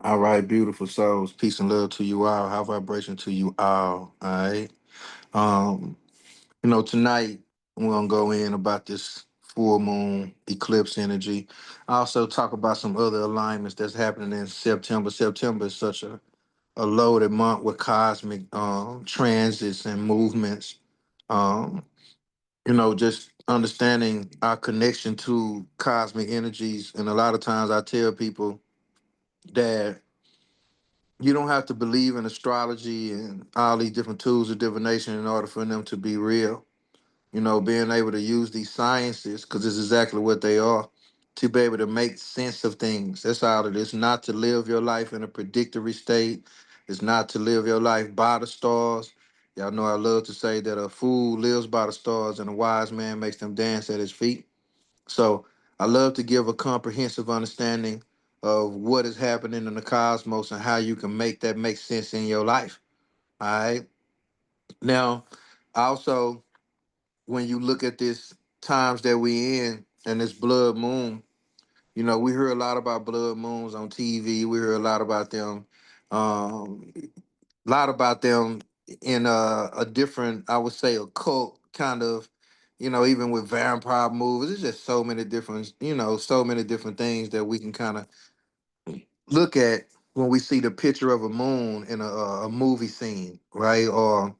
All right, beautiful souls. Peace and love to you all. High vibration to you all. All right. Um, tonight we're gonna go in about this full moon eclipse energy. I also talk about some other alignments that's happening in September. September is such a loaded month with cosmic transits and movements. Um, just understanding our connection to cosmic energies. And a lot of times I tell people that you don't have to believe in astrology and all these different tools of divination in order for them to be real. Being able to use these sciences, because it's exactly what they are, to be able to make sense of things. That's all it is. Not to live your life in a predictory state. It's not to live your life by the stars. Y'all know I love to say that a fool lives by the stars and a wise man makes them dance at his feet. So I love to give a comprehensive understanding of what is happening in the cosmos and how you can make that make sense in your life. All right. Now, also, when you look at this times that we in and this blood moon, we hear a lot about blood moons on TV. We hear a lot about them. Lot about them in a different, I would say, occult kind of, even with vampire movies. It's just so many different, so many different things that we can kind of look at when we see the picture of a moon in a movie scene, right? Or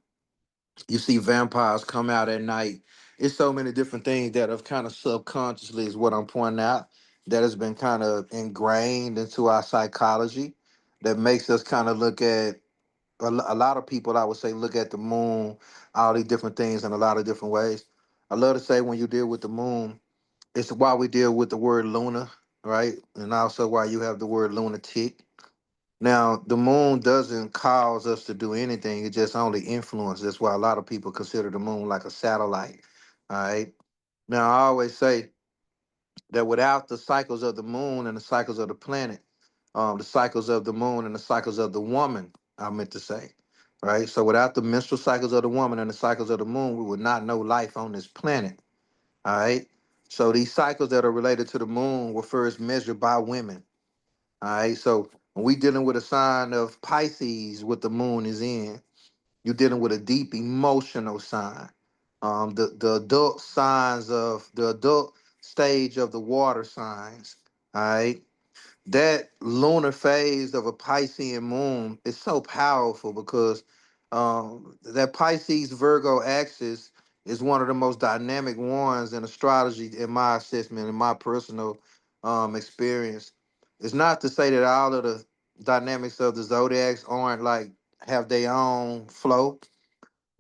you see vampires come out at night. It's so many different things that have kind of subconsciously is what I'm pointing out that has been kind of ingrained into our psychology that makes us kind of look at a lot of people, I would say, look at the moon, all these different things in a lot of different ways. I love to say when you deal with the moon, it's why we deal with the word lunar, right? And also why you have the word lunatic. Now, the moon doesn't cause us to do anything. It just only influences. That's why a lot of people consider the moon like a satellite. All right. Now, I always say that without the cycles of the moon and the cycles of the planet, the cycles of the moon and the cycles of the woman, I meant to say, right? So without the menstrual cycles of the woman and the cycles of the moon, we would not know life on this planet. All right. So these cycles that are related to the moon were first measured by women. All right. So when we dealing with a sign of Pisces, what the moon is in, you're dealing with a deep emotional sign. The adult signs of the adult stage of the water signs. All right, that lunar phase of a Piscean moon is so powerful because that Pisces Virgo axis is one of the most dynamic ones in astrology, in my assessment, in my personal experience. It's not to say that all of the dynamics of the zodiacs aren't like have their own flow,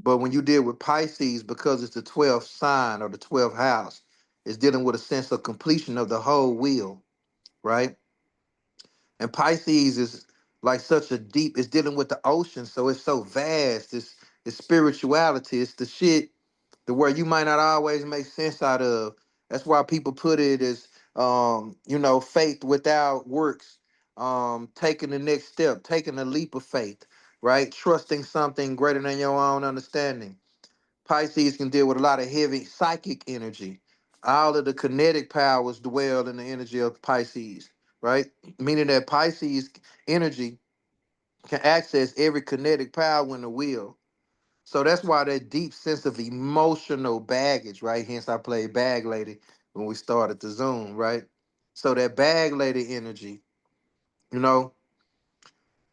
but when you deal with Pisces, because it's the 12th sign or the 12th house, it's dealing with a sense of completion of the whole wheel, right? And Pisces is like such a deep, it's dealing with the ocean, so it's so vast. It's spirituality. It's the shit the where you might not always make sense out of. That's why people put it as faith without works, taking the next step, taking a leap of faith, right? Trusting something greater than your own understanding. Pisces can deal with a lot of heavy psychic energy. All of the kinetic powers dwell in the energy of Pisces, right? Meaning that Pisces energy can access every kinetic power in the wheel. So that's why that deep sense of emotional baggage, right? Hence I played Bag Lady when we started the Zoom, right? So that Bag Lady energy, you know,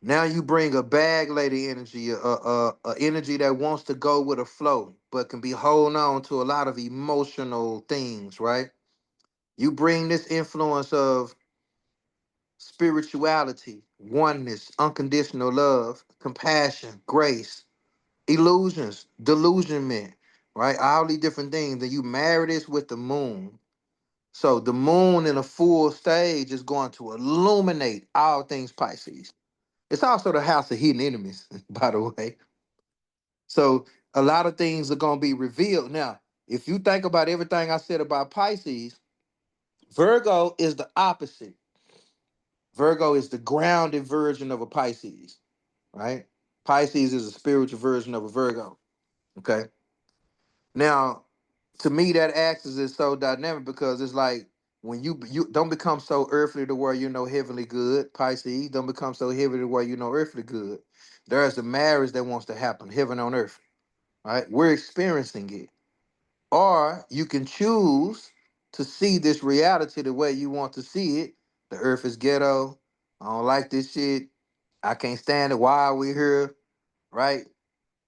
now you bring a bag lady energy, a energy that wants to go with a flow, but can be holding on to a lot of emotional things, right? You bring this influence of spirituality, oneness, unconditional love, compassion, grace, illusions, delusionment, right? All these different things. Then you marry this with the moon. So the moon in a full stage is going to illuminate all things Pisces. It's also the house of hidden enemies, by the way. So a lot of things are going to be revealed. Now, if you think about everything I said about Pisces, Virgo is the opposite. Virgo is the grounded version of a Pisces, right? Pisces is a spiritual version of a Virgo. Okay. Now, to me, that axis is so dynamic because it's like when you don't become so earthly to where you know heavenly good, Pisces. Don't become so heavenly to where you know earthly good. There's a marriage that wants to happen, heaven on earth, right? We're experiencing it. Or you can choose to see this reality the way you want to see it. The earth is ghetto. I don't like this shit. I can't stand it. Why are we here? Right?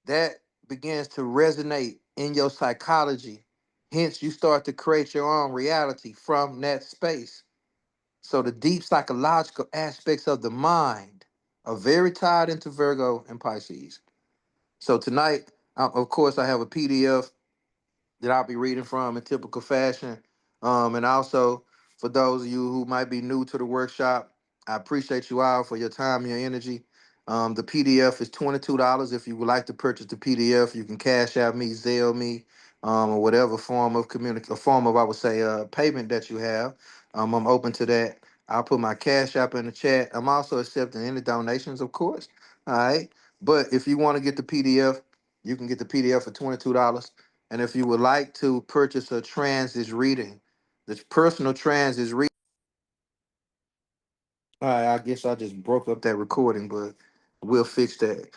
That begins to resonate in your psychology. Hence, you start to create your own reality from that space. So the deep psychological aspects of the mind are very tied into Virgo and Pisces. So tonight, of course, I have a PDF that I'll be reading from in typical fashion. And also, for those of you who might be new to the workshop, I appreciate you all for your time and your energy. The PDF is $22. If you would like to purchase the PDF, you can cash out me, Zelle me, or whatever form of form of, I would say, payment that you have. I'm open to that. I'll put my cash app in the chat. I'm also accepting any donations, of course. All right. But if you want to get the PDF, you can get the PDF for $22. And if you would like to purchase a transit reading, the personal transit reading. All right, I guess I just broke up that recording, but we'll fix that.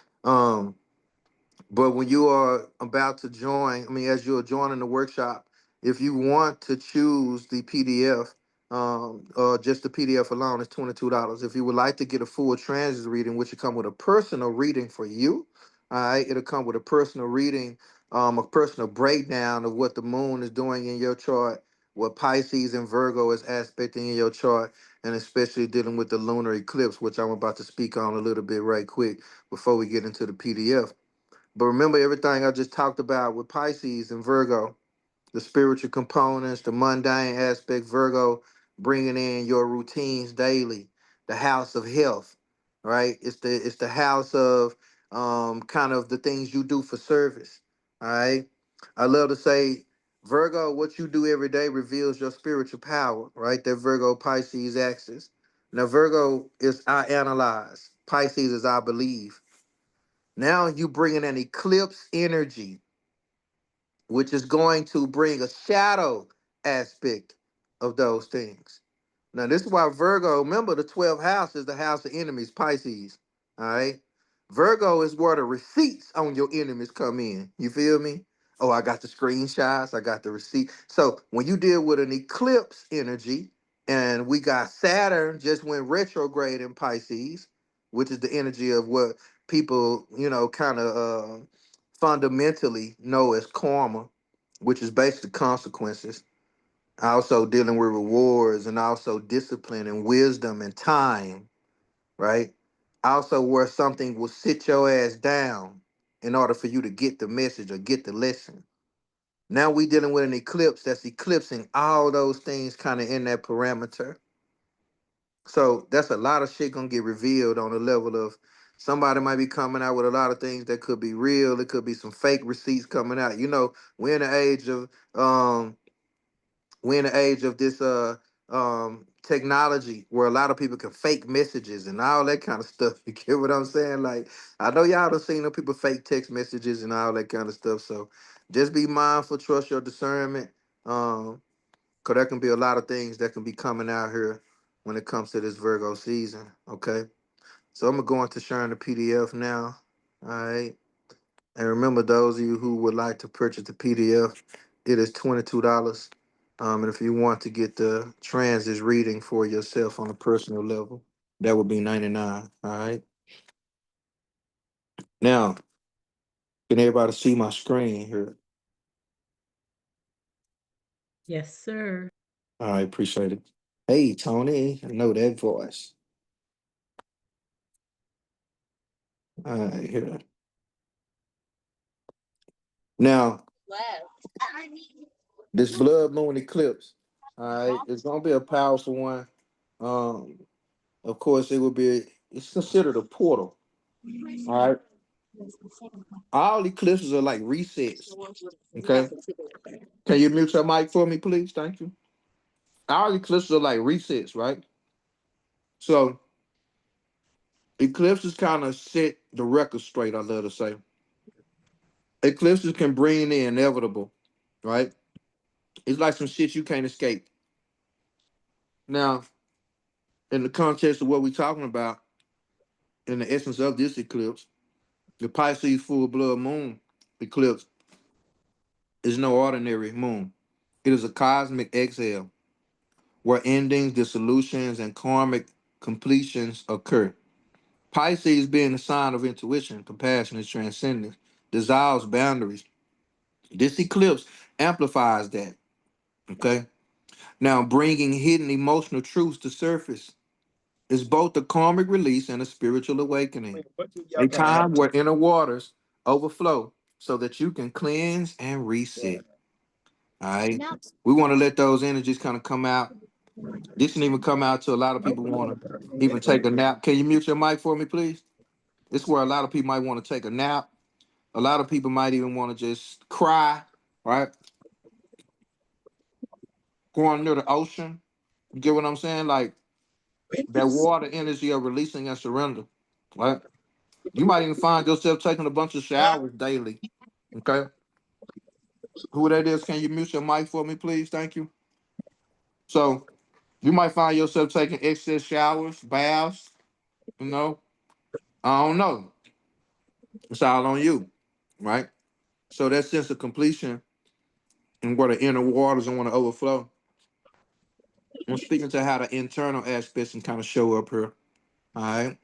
But when you are about to join, I mean, as you're joining the workshop, if you want to choose the PDF, or just the PDF alone, it's $22. If you would like to get a full transit reading, which will come with a personal reading for you, all right, it'll come with a personal reading, a personal breakdown of what the moon is doing in your chart, what Pisces and Virgo is aspecting in your chart, and especially dealing with the lunar eclipse, which I'm about to speak on a little bit right quick before we get into the PDF. But remember everything I just talked about with Pisces and Virgo, the spiritual components, the mundane aspect, Virgo bringing in your routines daily, the house of health, right? It's the house of kind of the things you do for service. All right. I love to say Virgo, what you do every day reveals your spiritual power, right? That Virgo Pisces axis. Now Virgo is I analyze, Pisces is I believe. Now you bring in an eclipse energy, which is going to bring a shadow aspect of those things. Now, this is why Virgo, remember the 12th house is the house of enemies, Pisces. All right. Virgo is where the receipts on your enemies come in. You feel me? Oh, I got the screenshots, I got the receipt. So when you deal with an eclipse energy, and we got Saturn just went retrograde in Pisces, which is the energy of what people, kind of fundamentally know as karma, which is basically consequences. Also dealing with rewards and also discipline and wisdom and time, right? Also where something will sit your ass down in order for you to get the message or get the lesson. Now we dealing with an eclipse that's eclipsing all those things kind of in that parameter. So that's a lot of shit gonna get revealed on the level of somebody might be coming out with a lot of things that could be real. It could be some fake receipts coming out. We're in the age of this technology where a lot of people can fake messages and all that kind of stuff. You get what I'm saying? Like I know y'all done seen them people fake text messages and all that kind of stuff. So just be mindful, trust your discernment. Cause there can be a lot of things that can be coming out here when it comes to this Virgo season. Okay. So I'm gonna go into sharing the PDF now. All right. And remember, those of you who would like to purchase the PDF, it is $22. And if you want to get the transit reading for yourself on a personal level, that would be 99. All right. Now, can everybody see my screen here? Yes, sir. All right, appreciate it. Hey, Tony, I know that voice. All right, here. Now, this blood moon eclipse, all right, it's gonna be a powerful one. Um, of course, it's considered a portal. All right. All eclipses are like resets. Okay. Can you mute your mic for me, please? Thank you. All eclipses are like resets, right? So eclipses kind of set the record straight, I love to say. Eclipses can bring the inevitable, right? It's like some shit you can't escape. Now, in the context of what we're talking about, in the essence of this eclipse, the Pisces full blood moon eclipse is no ordinary moon. It is a cosmic exhale where endings, dissolutions, and karmic completions occur. Pisces, being the sign of intuition, compassion, and transcendence, dissolves boundaries. This eclipse amplifies that. Okay. Now, bringing hidden emotional truths to surface is both a karmic release and a spiritual awakening. A time where inner waters overflow so that you can cleanse and reset. All right. We want to let those energies kind of come out. This can even come out to a lot of people want to even take a nap. Can you mute your mic for me, please? This is where a lot of people might want to take a nap. A lot of people might even want to just cry, right? Going near the ocean. You get what I'm saying? Like that water energy of releasing and surrender, right? You might even find yourself taking a bunch of showers daily. Okay. Who that is, can you mute your mic for me, please? Thank you. So you might find yourself taking excess showers, baths, you know. I don't know. It's all on you, right? So that sense of completion and where the inner waters want to overflow. I'm speaking to how the internal aspects can kind of show up here. All right.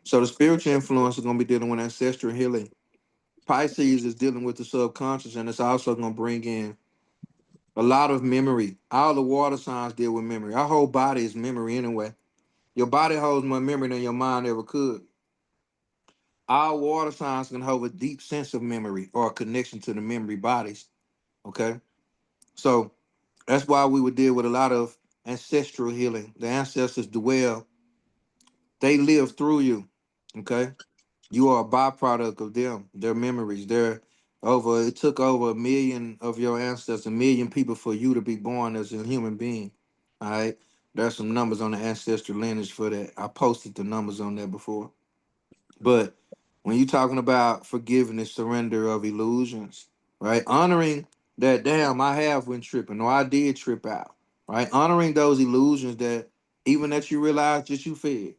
So the spiritual influence is gonna be dealing with ancestral healing. Pisces is dealing with the subconscious, and it's also gonna bring in a lot of memory. All the water signs deal with memory. Our whole body is memory anyway. Your body holds more memory than your mind ever could. All water signs can hold a deep sense of memory or a connection to the memory bodies. Okay. So that's why we would deal with a lot of ancestral healing. The ancestors dwell, they live through you. Okay. You are a byproduct of them, their memories. It took over 1 million of your ancestors, 1 million people for you to be born as a human being. All right. There's some numbers on the ancestral lineage for that. I posted the numbers on there before. But when you're talking about forgiveness, surrender of illusions, right? Honoring that, damn, I have went tripping, or I did trip out, right? Honoring those illusions that even that you realize that you fed.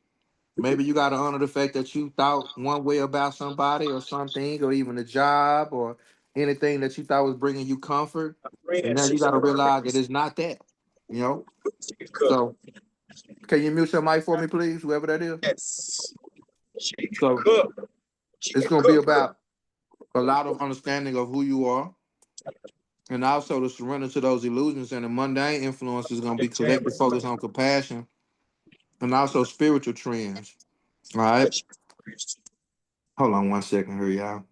Maybe you got to honor the fact that you thought one way about somebody or something, or even a job or anything that you thought was bringing you comfort. And now you got to realize that it's not that, you know? So can you mute your mic for me, please, whoever that is? So it's going to be about a lot of understanding of who you are, and also to surrender to those illusions. And the mundane influence is going to be collective focus on compassion and also spiritual trends. All right. Hold on 1 second here, y'all.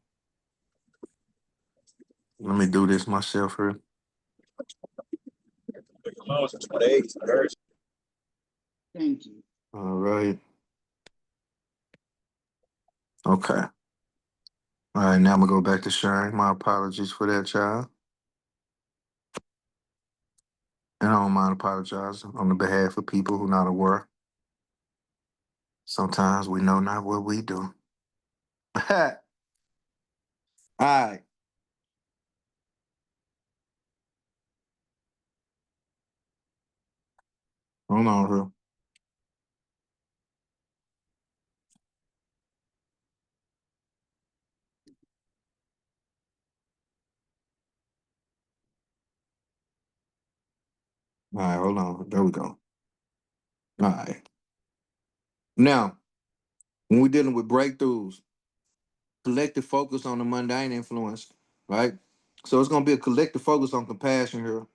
Let me do this myself here. Thank you. All right. Okay. All right. Now I'm going to go back to sharing. My apologies for that, child. And I don't mind apologizing on the behalf of people who not aware. Sometimes we know not what we do. All right. Hold on here. All right. Hold on. There we go. All right. Now, when we're dealing with breakthroughs, collective focus on the mundane influence, right? So it's gonna be a collective focus on compassion here.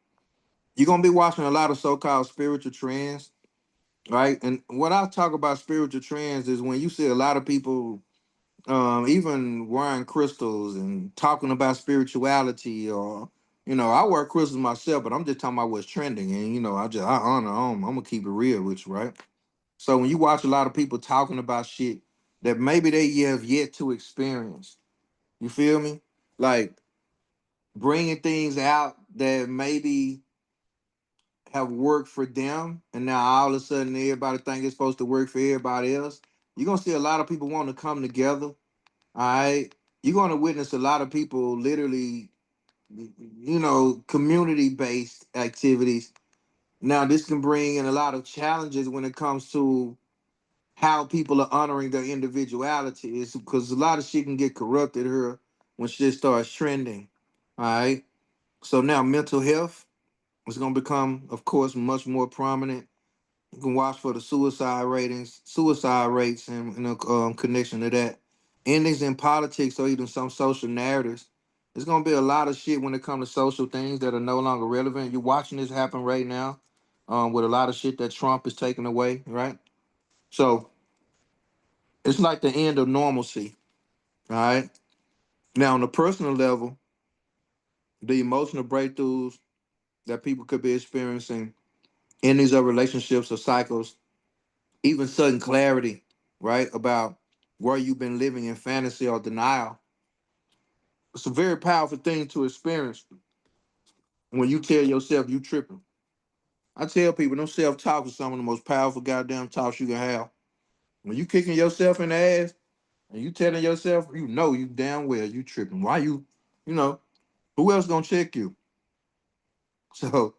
You're gonna be watching a lot of so-called spiritual trends, right? And what I talk about spiritual trends is when you see a lot of people even wearing crystals and talking about spirituality, or I wear crystals myself, but I'm just talking about what's trending. And I honor I'm gonna keep it real with you, right? So when you watch a lot of people talking about shit that maybe they have yet to experience, you feel me? Like bringing things out that maybe have worked for them, and now all of a sudden everybody think it's supposed to work for everybody else. You're gonna see a lot of people want to come together. All right, you're gonna witness a lot of people literally, community based activities Now, this can bring in a lot of challenges when it comes to how people are honoring their individuality. It's because a lot of shit can get corrupted here when shit starts trending. All right. So now mental health is going to become, of course, much more prominent. You can watch for the suicide rates, and in a connection to that. Endings in politics or even some social narratives. There's gonna be a lot of shit when it comes to social things that are no longer relevant. You're watching this happen right now, with a lot of shit that Trump is taking away, right? So it's like the end of normalcy. All right. Now, on a personal level, the emotional breakthroughs that people could be experiencing in these other relationships or cycles, even sudden clarity, right, about where you've been living in fantasy or denial. It's a very powerful thing to experience when you tell yourself you tripping. I tell people, them self-talk is some of the most powerful goddamn talks you can have. When you kicking yourself in the ass and you telling yourself, you know you damn well you tripping. Why you know, who else gonna check you? So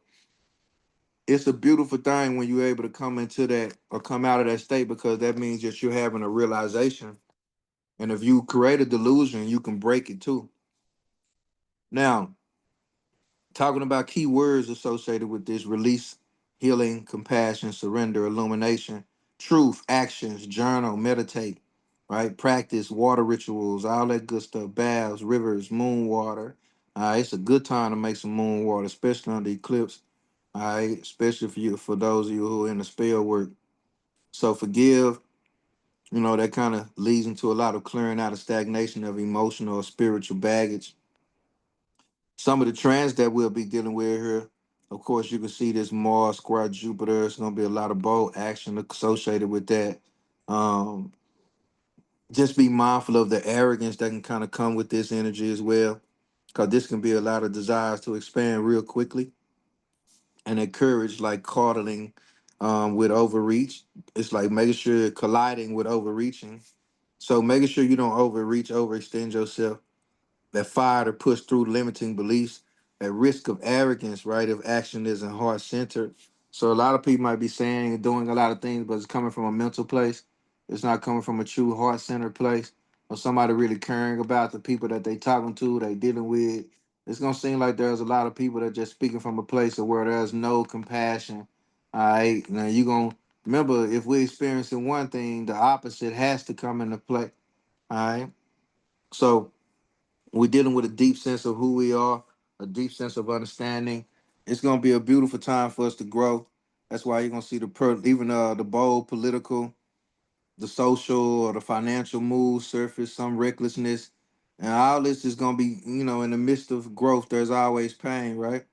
it's a beautiful thing when you're able to come into that or come out of that state, because that means that you're having a realization. And if you create a delusion, you can break it too. Now, talking about key words associated with this: release, healing, compassion, surrender, illumination, truth, actions, journal, meditate, right? Practice, water rituals, all that good stuff, baths, rivers, moon water. All right, it's a good time to make some moon water, especially on the eclipse. All right, especially for those of you who are in the spell work. So forgive, that kind of leads into a lot of clearing out of stagnation of emotional or spiritual baggage. Some of the trends that we'll be dealing with here, of course, you can see this Mars square Jupiter. It's going to be a lot of bold action associated with that. Um, just be mindful of the arrogance that can kind of come with this energy as well, because this can be a lot of desires to expand real quickly and encourage like coddling with overreach. It's like making sure you're colliding with overreaching. So making sure you don't overreach, overextend yourself, that fire to push through limiting beliefs, at risk of arrogance, right? If action isn't heart centered. So a lot of people might be saying and doing a lot of things, but it's coming from a mental place. It's not coming from a true heart centered place, or somebody really caring about the people that they talking to, they dealing with. It's gonna seem like there's a lot of people that just speaking from a place of where there's no compassion. All right. Now you gonna remember, if we're experiencing one thing, the opposite has to come into play. All right. So we're dealing with a deep sense of who we are, a deep sense of understanding. It's gonna be a beautiful time for us to grow. That's why you're gonna see even the bold political, the social or the financial moves surface, some recklessness, and all this is gonna be, in the midst of growth. There's always pain, right?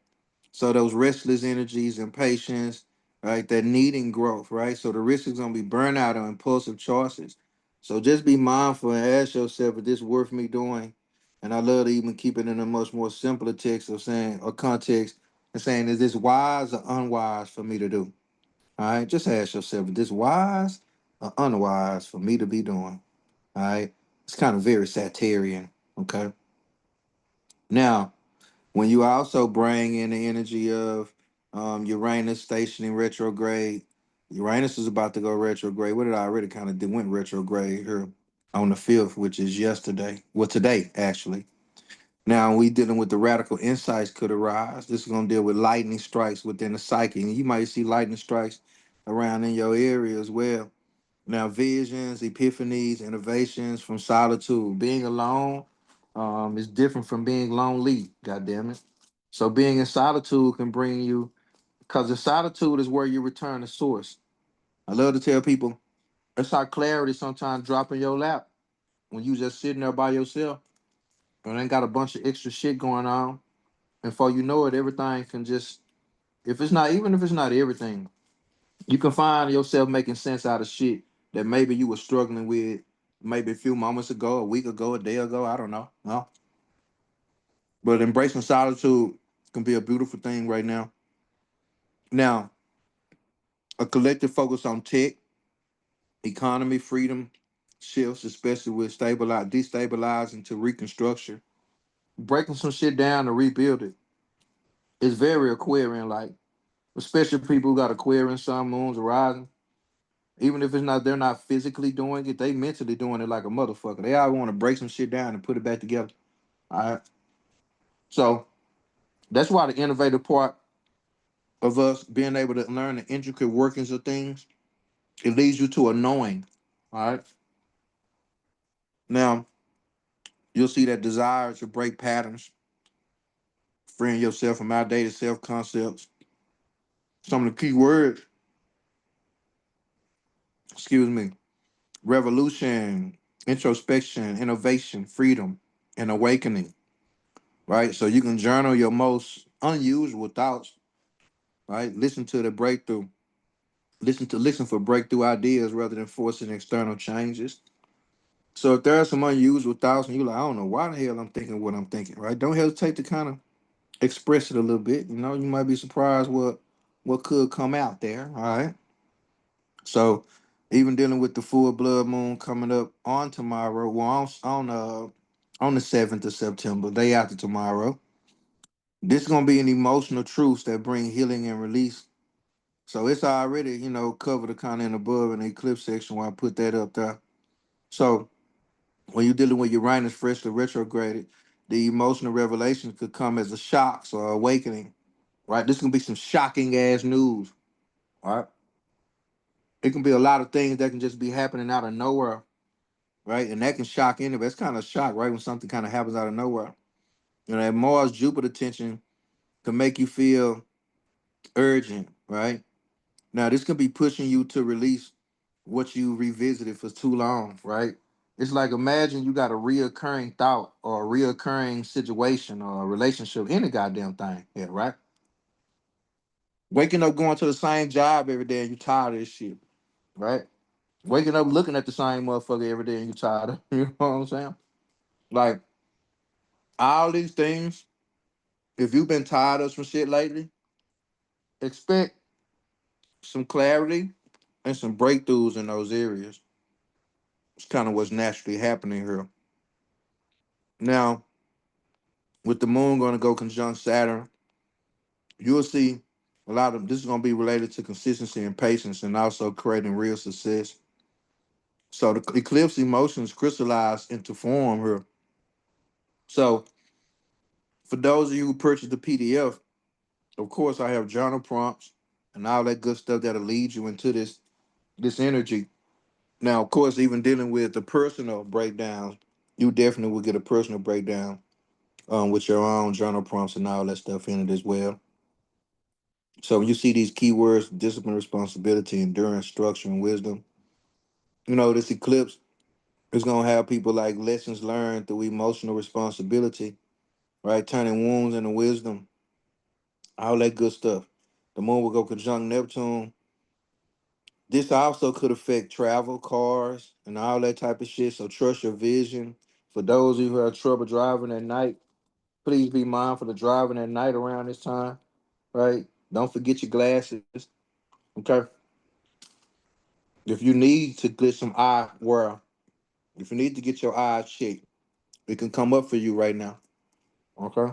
So those restless energies, impatience, right? That needing growth, right? So the risk is gonna be burnout or impulsive choices. So just be mindful and ask yourself, is this worth me doing? And I love to even keep it in a much more simpler text of saying or context and saying, is this wise or unwise for me to do? All right, just ask yourself, is this wise or unwise for me to be doing? All right, it's kind of very Saturnian. Okay, now when you also bring in the energy of Uranus stationing retrograde. Uranus is about to go retrograde. What did I already kind of did? Went retrograde here on the 5th, which is yesterday. Well, today, actually. Now we dealing with the radical insights could arise. This is going to deal with lightning strikes within the psyche. And you might see lightning strikes around in your area as well. Now, visions, epiphanies, innovations from solitude. Being alone is different from being lonely, God damn it. So being in solitude can bring you, because the solitude is where you return to source. I love to tell people, it's our clarity sometimes drop in your lap when you just sitting there by yourself and ain't got a bunch of extra shit going on. And before you know it, everything can just, if it's not, even if it's not everything, you can find yourself making sense out of shit that maybe you were struggling with maybe a few moments ago, a week ago, a day ago. I don't know. No. But embracing solitude can be a beautiful thing right now. Now, a collective focus on tech, economy, freedom shifts, especially with destabilizing to reconstruction, breaking some shit down to rebuild it. It's very Aquarian like. especially people who got Aquarius, Sun, Moons, rising. Even if it's not, they're not physically doing it, they mentally doing it like a motherfucker. They all want to break some shit down and put it back together. All right. So that's why the innovative part of us being able to learn the intricate workings of things, it leads you to a knowing. All right. Now you'll see that desire to break patterns, freeing yourself from outdated self concepts. Some of the key words, excuse me, revolution, introspection, innovation, freedom, and awakening. Right. So you can journal your most unusual thoughts. Right. Listen to the breakthrough. Listen for breakthrough ideas rather than forcing external changes. So if there are some unusual thoughts and you're like, I don't know why the hell I'm thinking what I'm thinking, right? Don't hesitate to kind of express it a little bit. You know, you might be surprised what could come out there. All right. So even dealing with the full blood moon coming up on tomorrow, well on the 7th of September, day after tomorrow. This is gonna be an emotional truth that bring healing and release. So it's already, covered kind of in above in the eclipse section where I put that up there. So when you're dealing with Uranus freshly retrograded, the emotional revelations could come as a shocks or awakening, right? This can be some shocking ass news, all right? It can be a lot of things that can just be happening out of nowhere, right? And that can shock anybody. It's kind of shock, right? When something kind of happens out of nowhere. That Mars Jupiter tension can make you feel urgent, right? Now, this can be pushing you to release what you revisited for too long, right? It's like imagine you got a reoccurring thought or a reoccurring situation or a relationship, any goddamn thing, yeah, right? Waking up going to the same job every day and you tired of this shit, right? Waking up looking at the same motherfucker every day and you tired of, you know what I'm saying? Like all these things, if you've been tired of some shit lately, expect some clarity and some breakthroughs in those areas. It's kind of what's naturally happening here. Now, with the moon going to go conjunct Saturn, you'll see a lot of this is going to be related to consistency and patience and also creating real success. So the eclipse emotions crystallize into form here. So for those of you who purchased the PDF, of course I have journal prompts and all that good stuff that'll lead you into this energy. Now, of course, even dealing with the personal breakdowns, you definitely will get a personal breakdown with your own journal prompts and all that stuff in it as well. So when you see these keywords, discipline, responsibility, endurance, structure, and wisdom, this eclipse is gonna have people like lessons learned through emotional responsibility, right? Turning wounds into wisdom, all that good stuff. The moon will go conjunct Neptune. This also could affect travel, cars, and all that type of shit. So trust your vision. For those of you who have trouble driving at night, please be mindful of driving at night around this time, right? Don't forget your glasses. Okay. If you need to get some eyewear, if you need to get your eyes checked, it can come up for you right now. Okay.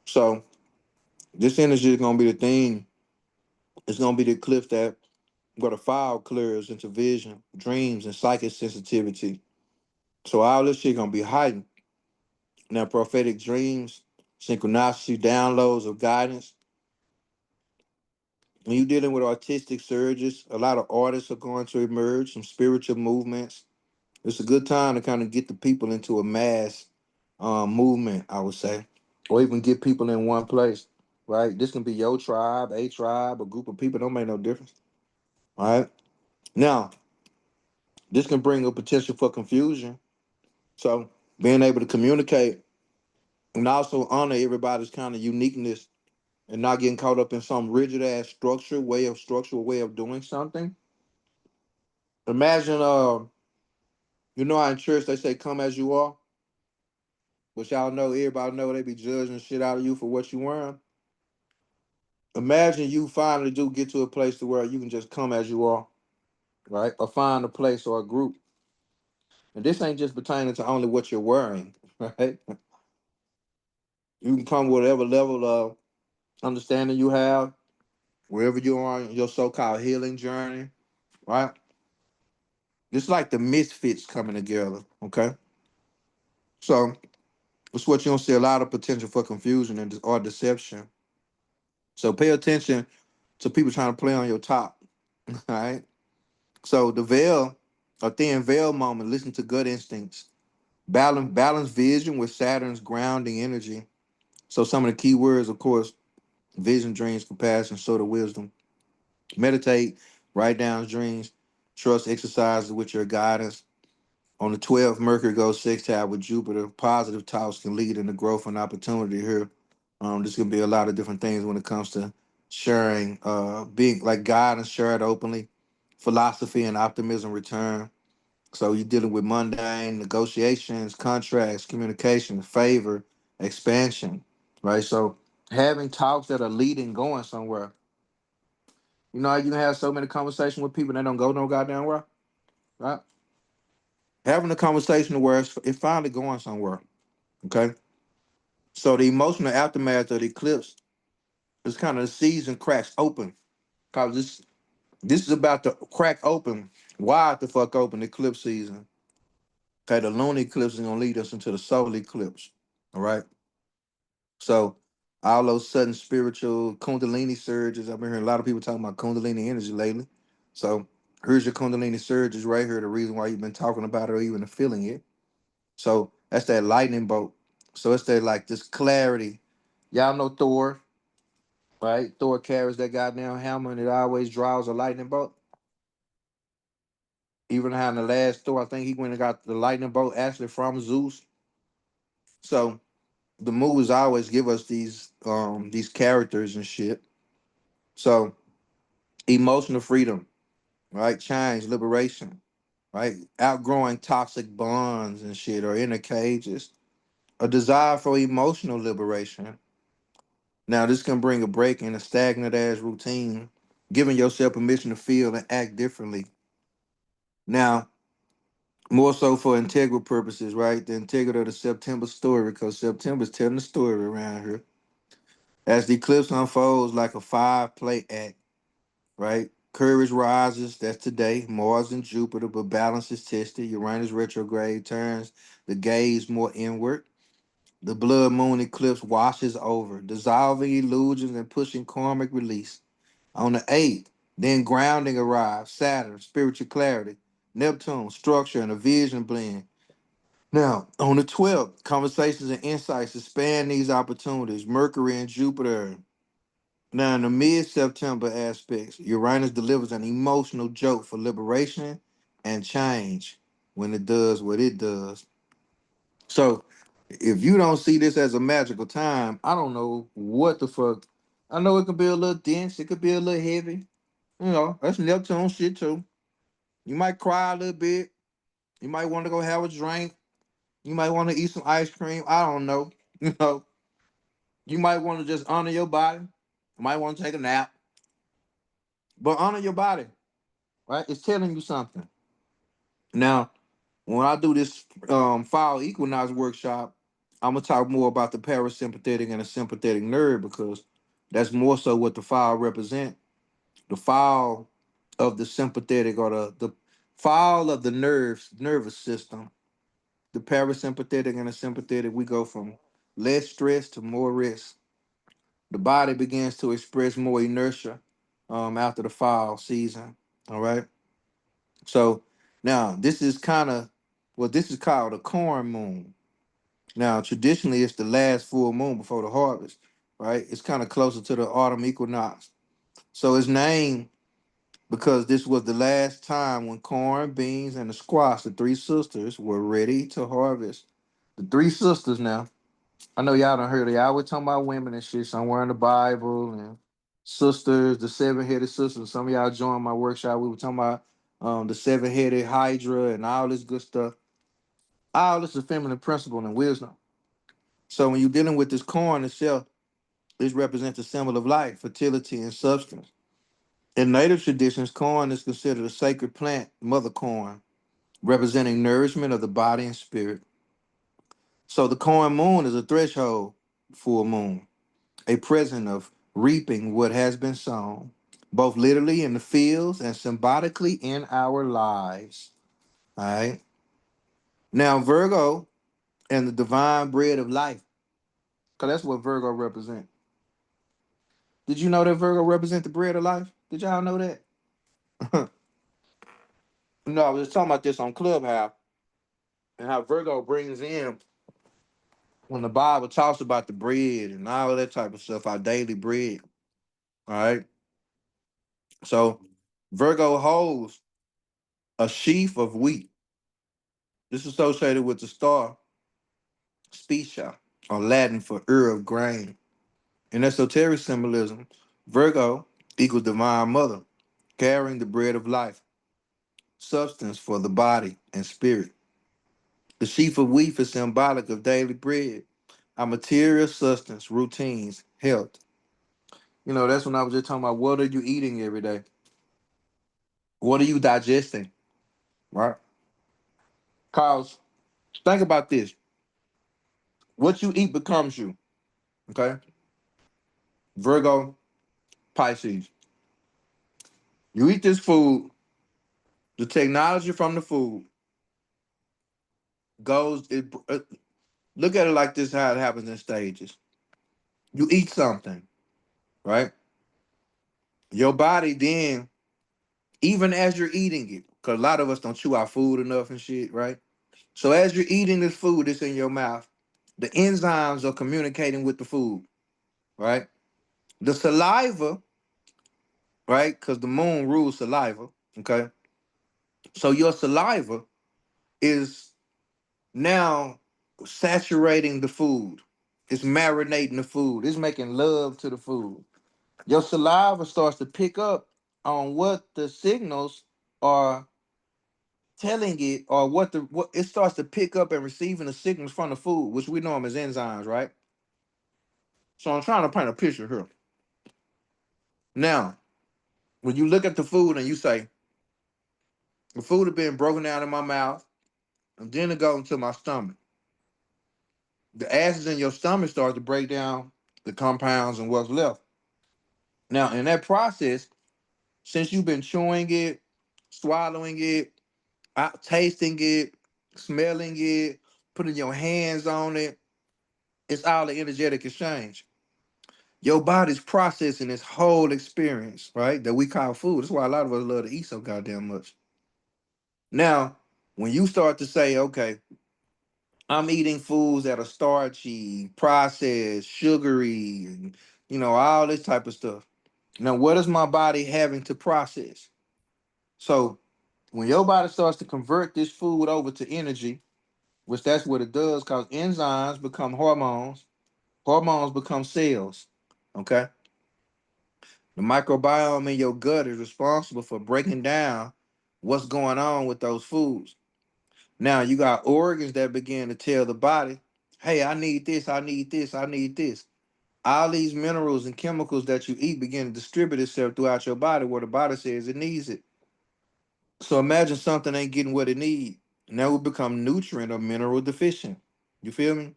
So this energy is gonna be the thing. It's gonna be the eclipse that where the fog clears into vision, dreams, and psychic sensitivity. So all this shit gonna be heightened. Now prophetic dreams, synchronicity, downloads of guidance. When you're dealing with artistic surges, a lot of artists are going to emerge, some spiritual movements. It's a good time to kind of get the people into a mass movement, I would say, or even get people in one place, right? This can be your tribe, a tribe, a group of people. Don't make no difference, all right? Now, this can bring a potential for confusion. So, being able to communicate and also honor everybody's kind of uniqueness and not getting caught up in some rigid ass structural way of doing something. Imagine, how in church they say, "Come as you are," but y'all know everybody know they be judging shit out of you for what you wearing. Imagine you finally do get to a place to where you can just come as you are, right? Or find a place or a group. And this ain't just pertaining to only what you're wearing, right? You can come with whatever level of understanding you have. wherever you're on your so-called healing journey, right? It's like the misfits coming together, okay? So it's what you don't see a lot of potential for confusion and or deception. So pay attention to people trying to play on your top, all right? So the veil, a thin veil moment, listen to gut instincts. Balance vision with Saturn's grounding energy. So some of the key words, of course, vision, dreams, compassion, sort of wisdom. Meditate, write down dreams, trust exercises with your guidance. On the 12th, Mercury goes sextile with Jupiter. Positive thoughts can lead into growth and opportunity here. There's gonna be a lot of different things when it comes to sharing, being like guidance shared openly, philosophy and optimism return. So you're dealing with mundane negotiations, contracts, communication, favor, expansion, right? So having talks that are leading, going somewhere. You know how you can have so many conversations with people that don't go no goddamn where, right? Having a conversation where it's finally going somewhere, okay? So the emotional aftermath of the eclipse is kind of the season cracks open, cause this is about to crack open, wide the fuck open the eclipse season. Okay, the lunar eclipse is gonna lead us into the solar eclipse. All right. So all those sudden spiritual kundalini surges. I've been hearing a lot of people talking about kundalini energy lately. So here's your kundalini surges right here. The reason why you've been talking about it or even feeling it. So that's that lightning bolt. So it's that like this clarity. Y'all know Thor, right? Thor carries that goddamn hammer and it always draws a lightning bolt. Even in the last Thor, I think he went and got the lightning bolt actually from Zeus. So the movies always give us these characters and shit. So emotional freedom, right? Change, liberation, right? Outgrowing toxic bonds and shit or inner cages. A desire for emotional liberation. Now this can bring a break in a stagnant ass routine, giving yourself permission to feel and act differently. Now, more so for integral purposes, right? The integrity of the September story, because September's telling the story around here. As the eclipse unfolds like a five-play act, right? Courage rises, that's today, Mars and Jupiter, but balance is tested. Uranus retrograde turns the gaze more inward. The blood moon eclipse washes over, dissolving illusions and pushing karmic release. On the 8th, then grounding arrives, Saturn, spiritual clarity, Neptune, structure and a vision blend. Now, on the 12th, conversations and insights expand these opportunities. Mercury and Jupiter. Now, in the mid-September aspects, Uranus delivers an emotional joke for liberation and change when it does what it does. So, if you don't see this as a magical time, I don't know what the fuck. I know it could be a little dense, it could be a little heavy. You know, that's Neptune shit too. You might cry a little bit. You might want to go have a drink. You might want to eat some ice cream. I don't know. You know, you might want to just honor your body. You might want to take a nap, but honor your body, right? It's telling you something. Now, when I do this fall equinox workshop, I'm gonna talk more about the parasympathetic and the sympathetic nerve because that's more so what the fall represent. The fall of the sympathetic or the fall of the nervous system. The parasympathetic and the sympathetic, we go from less stress to more rest. The body begins to express more inertia after the fall season. All right. So now this is kind of what this is called a corn moon. Now traditionally it's the last full moon before the harvest, right? It's kind of closer to the autumn equinox. So it's named because this was the last time when corn, beans, and the squash, the three sisters, were ready to harvest. The three sisters now. I know y'all don't heard it. Y'all always talking about women and shit somewhere in the Bible and sisters, the seven-headed sisters. Some of y'all joined my workshop. We were talking about the seven-headed Hydra and all this good stuff. All this is feminine principle and wisdom. So when you're dealing with this corn itself, this represents a symbol of life, fertility, and substance. In native traditions, corn is considered a sacred plant, mother corn, representing nourishment of the body and spirit. So the corn moon is a threshold full moon, a present of reaping what has been sown. both literally in the fields and symbolically in our lives. All right. Now, Virgo and the divine bread of life, because that's what Virgo represent. Did you know that Virgo represent the bread of life? Did y'all know that? No, I was just talking about this on Clubhouse and how Virgo brings in when the Bible talks about the bread and all of that type of stuff, our daily bread. All right. So Virgo holds a sheaf of wheat. This is associated with the star Specia, or Latin for ear of grain. In esoteric symbolism, Virgo equals divine mother, carrying the bread of life, substance for the body and spirit. The sheaf of wheat is symbolic of daily bread, our material substance, routines, health. You know, that's when I was just talking about what are you eating every day? What are you digesting? Right? Cause think about this. What you eat becomes you. Okay? Virgo, Pisces. You eat this food, the technology from the food goes, look at it like this, how it happens in stages. You eat something, right? Your body then, even as you're eating it, because a lot of us don't chew our food enough and shit, right? So as you're eating this food that's in your mouth, the enzymes are communicating with the food, right? The saliva, right? Because the moon rules saliva, okay? So your saliva is now saturating the food. It's marinating the food. It's making love to the food. Your saliva starts to pick up on what the signals are telling it, or what it starts to pick up and receiving the signals from the food, which we know them as enzymes, right? So I'm trying to paint a picture here. Now, when you look at the food and you say, the food has been broken down in my mouth, and then it goes into my stomach. The acids in your stomach start to break down the compounds and what's left. Now, in that process, since you've been chewing it, swallowing it, tasting it, smelling it, putting your hands on it, it's all the energetic exchange. Your body's processing this whole experience, right? That we call food. That's why a lot of us love to eat so goddamn much. Now, when you start to say, okay, I'm eating foods that are starchy, processed, sugary, and all this type of stuff. Now, what is my body having to process? So when your body starts to convert this food over to energy, which that's what it does, because enzymes become hormones, hormones become cells. Okay. The microbiome in your gut is responsible for breaking down what's going on with those foods. Now you got organs that begin to tell the body, hey, I need this, I need this, I need this. All these minerals and chemicals that you eat begin to distribute itself throughout your body where the body says it needs it. So imagine something ain't getting what it needs. Now we become nutrient or mineral deficient. You feel me?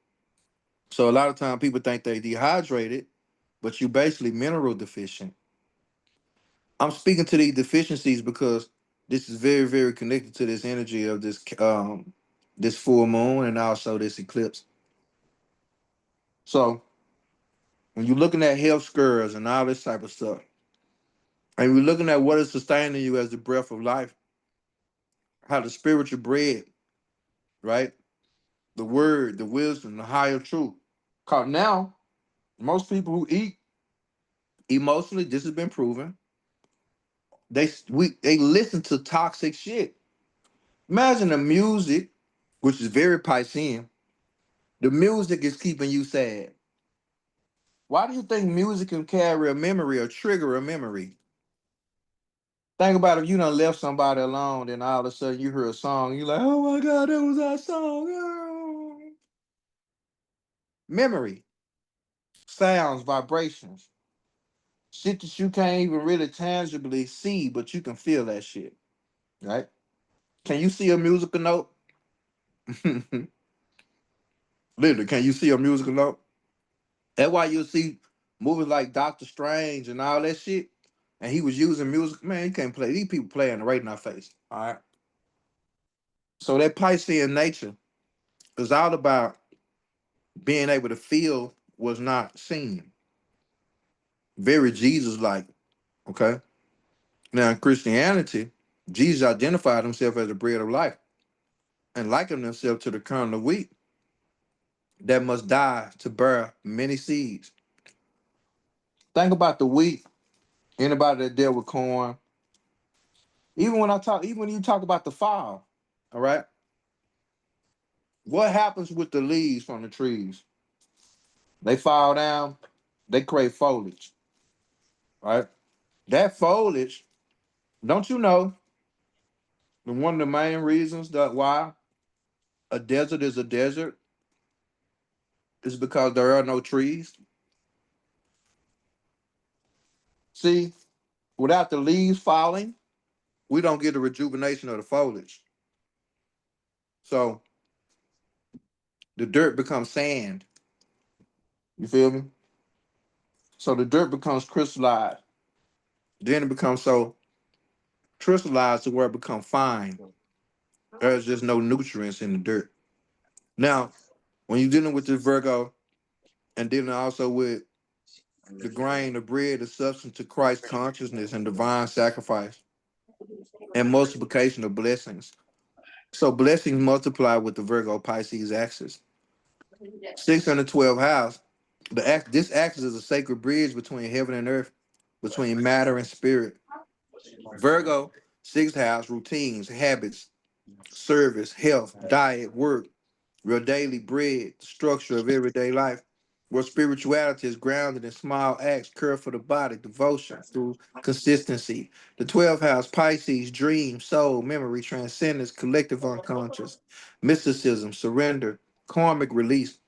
So a lot of time people think they dehydrated, but you basically mineral deficient. I'm speaking to these deficiencies because this is very, very connected to this energy of this full moon and also this eclipse. So when you're looking at health scores and all this type of stuff, and you're looking at what is sustaining you as the breath of life, how the spiritual bread, right? The word, the wisdom, the higher truth. Cause now most people who eat emotionally, this has been proven. They listen to toxic shit. Imagine the music, which is very Piscean. The music is keeping you sad. Why do you think music can carry a memory or trigger a memory? Think about if you done left somebody alone, then all of a sudden you hear a song, you like, oh my God, that was our song. Oh. Memory, sounds, vibrations, shit that you can't even really tangibly see, but you can feel that shit, right? Can you see a musical note? Literally, can you see a musical note? That's why you'll see movies like Doctor Strange and all that shit. and he was using music. Man, he can't play. These people playing right in our face. All right. So that Piscean nature is all about being able to feel was not seen. Very Jesus like. Okay. Now in Christianity, Jesus identified himself as the bread of life and likened himself to the kernel of wheat that must die to bear many seeds. Think about the wheat. Anybody that dealt with corn, even when you talk about the fall, all right, what happens with the leaves from the trees? They fall down, they create foliage, right? That foliage, don't you know, one of the main reasons that why a desert is a desert is because there are no trees. See, without the leaves falling, we don't get the rejuvenation of the foliage. So the dirt becomes sand. You feel me? So the dirt becomes crystallized. Then it becomes so crystallized to where it becomes fine. There's just no nutrients in the dirt. Now, when you're dealing with this Virgo and dealing also with the grain, the bread, the substance to Christ consciousness and divine sacrifice and multiplication of blessings. So blessings multiply with the Virgo Pisces axis. 612 house. This axis is a sacred bridge between heaven and earth, between matter and spirit. Virgo, sixth house, routines, habits, service, health, diet, work, your daily bread, the structure of everyday life, where spirituality is grounded in small acts, care for the body, devotion through consistency. The 12th house, Pisces, dream, soul, memory, transcendence, collective unconscious, mysticism, surrender, karmic release,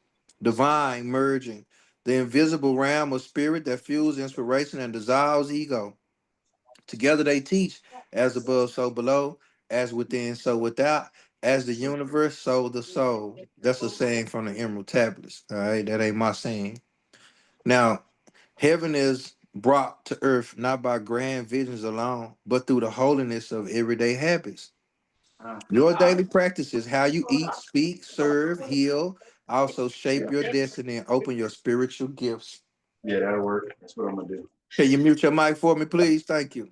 divine merging, the invisible realm of spirit that fuels inspiration and dissolves ego. Together they teach, as above, so below, as within, so without, as the universe, so the soul. That's a saying from the Emerald Tablets. All right, that ain't my saying. Now, heaven is brought to earth not by grand visions alone, but through the holiness of everyday habits. Your daily practices, how you eat, speak, serve, heal, also shape your destiny and open your spiritual gifts. Yeah, that'll work. That's what I'm gonna do. Can you mute your mic for me, please? Thank you.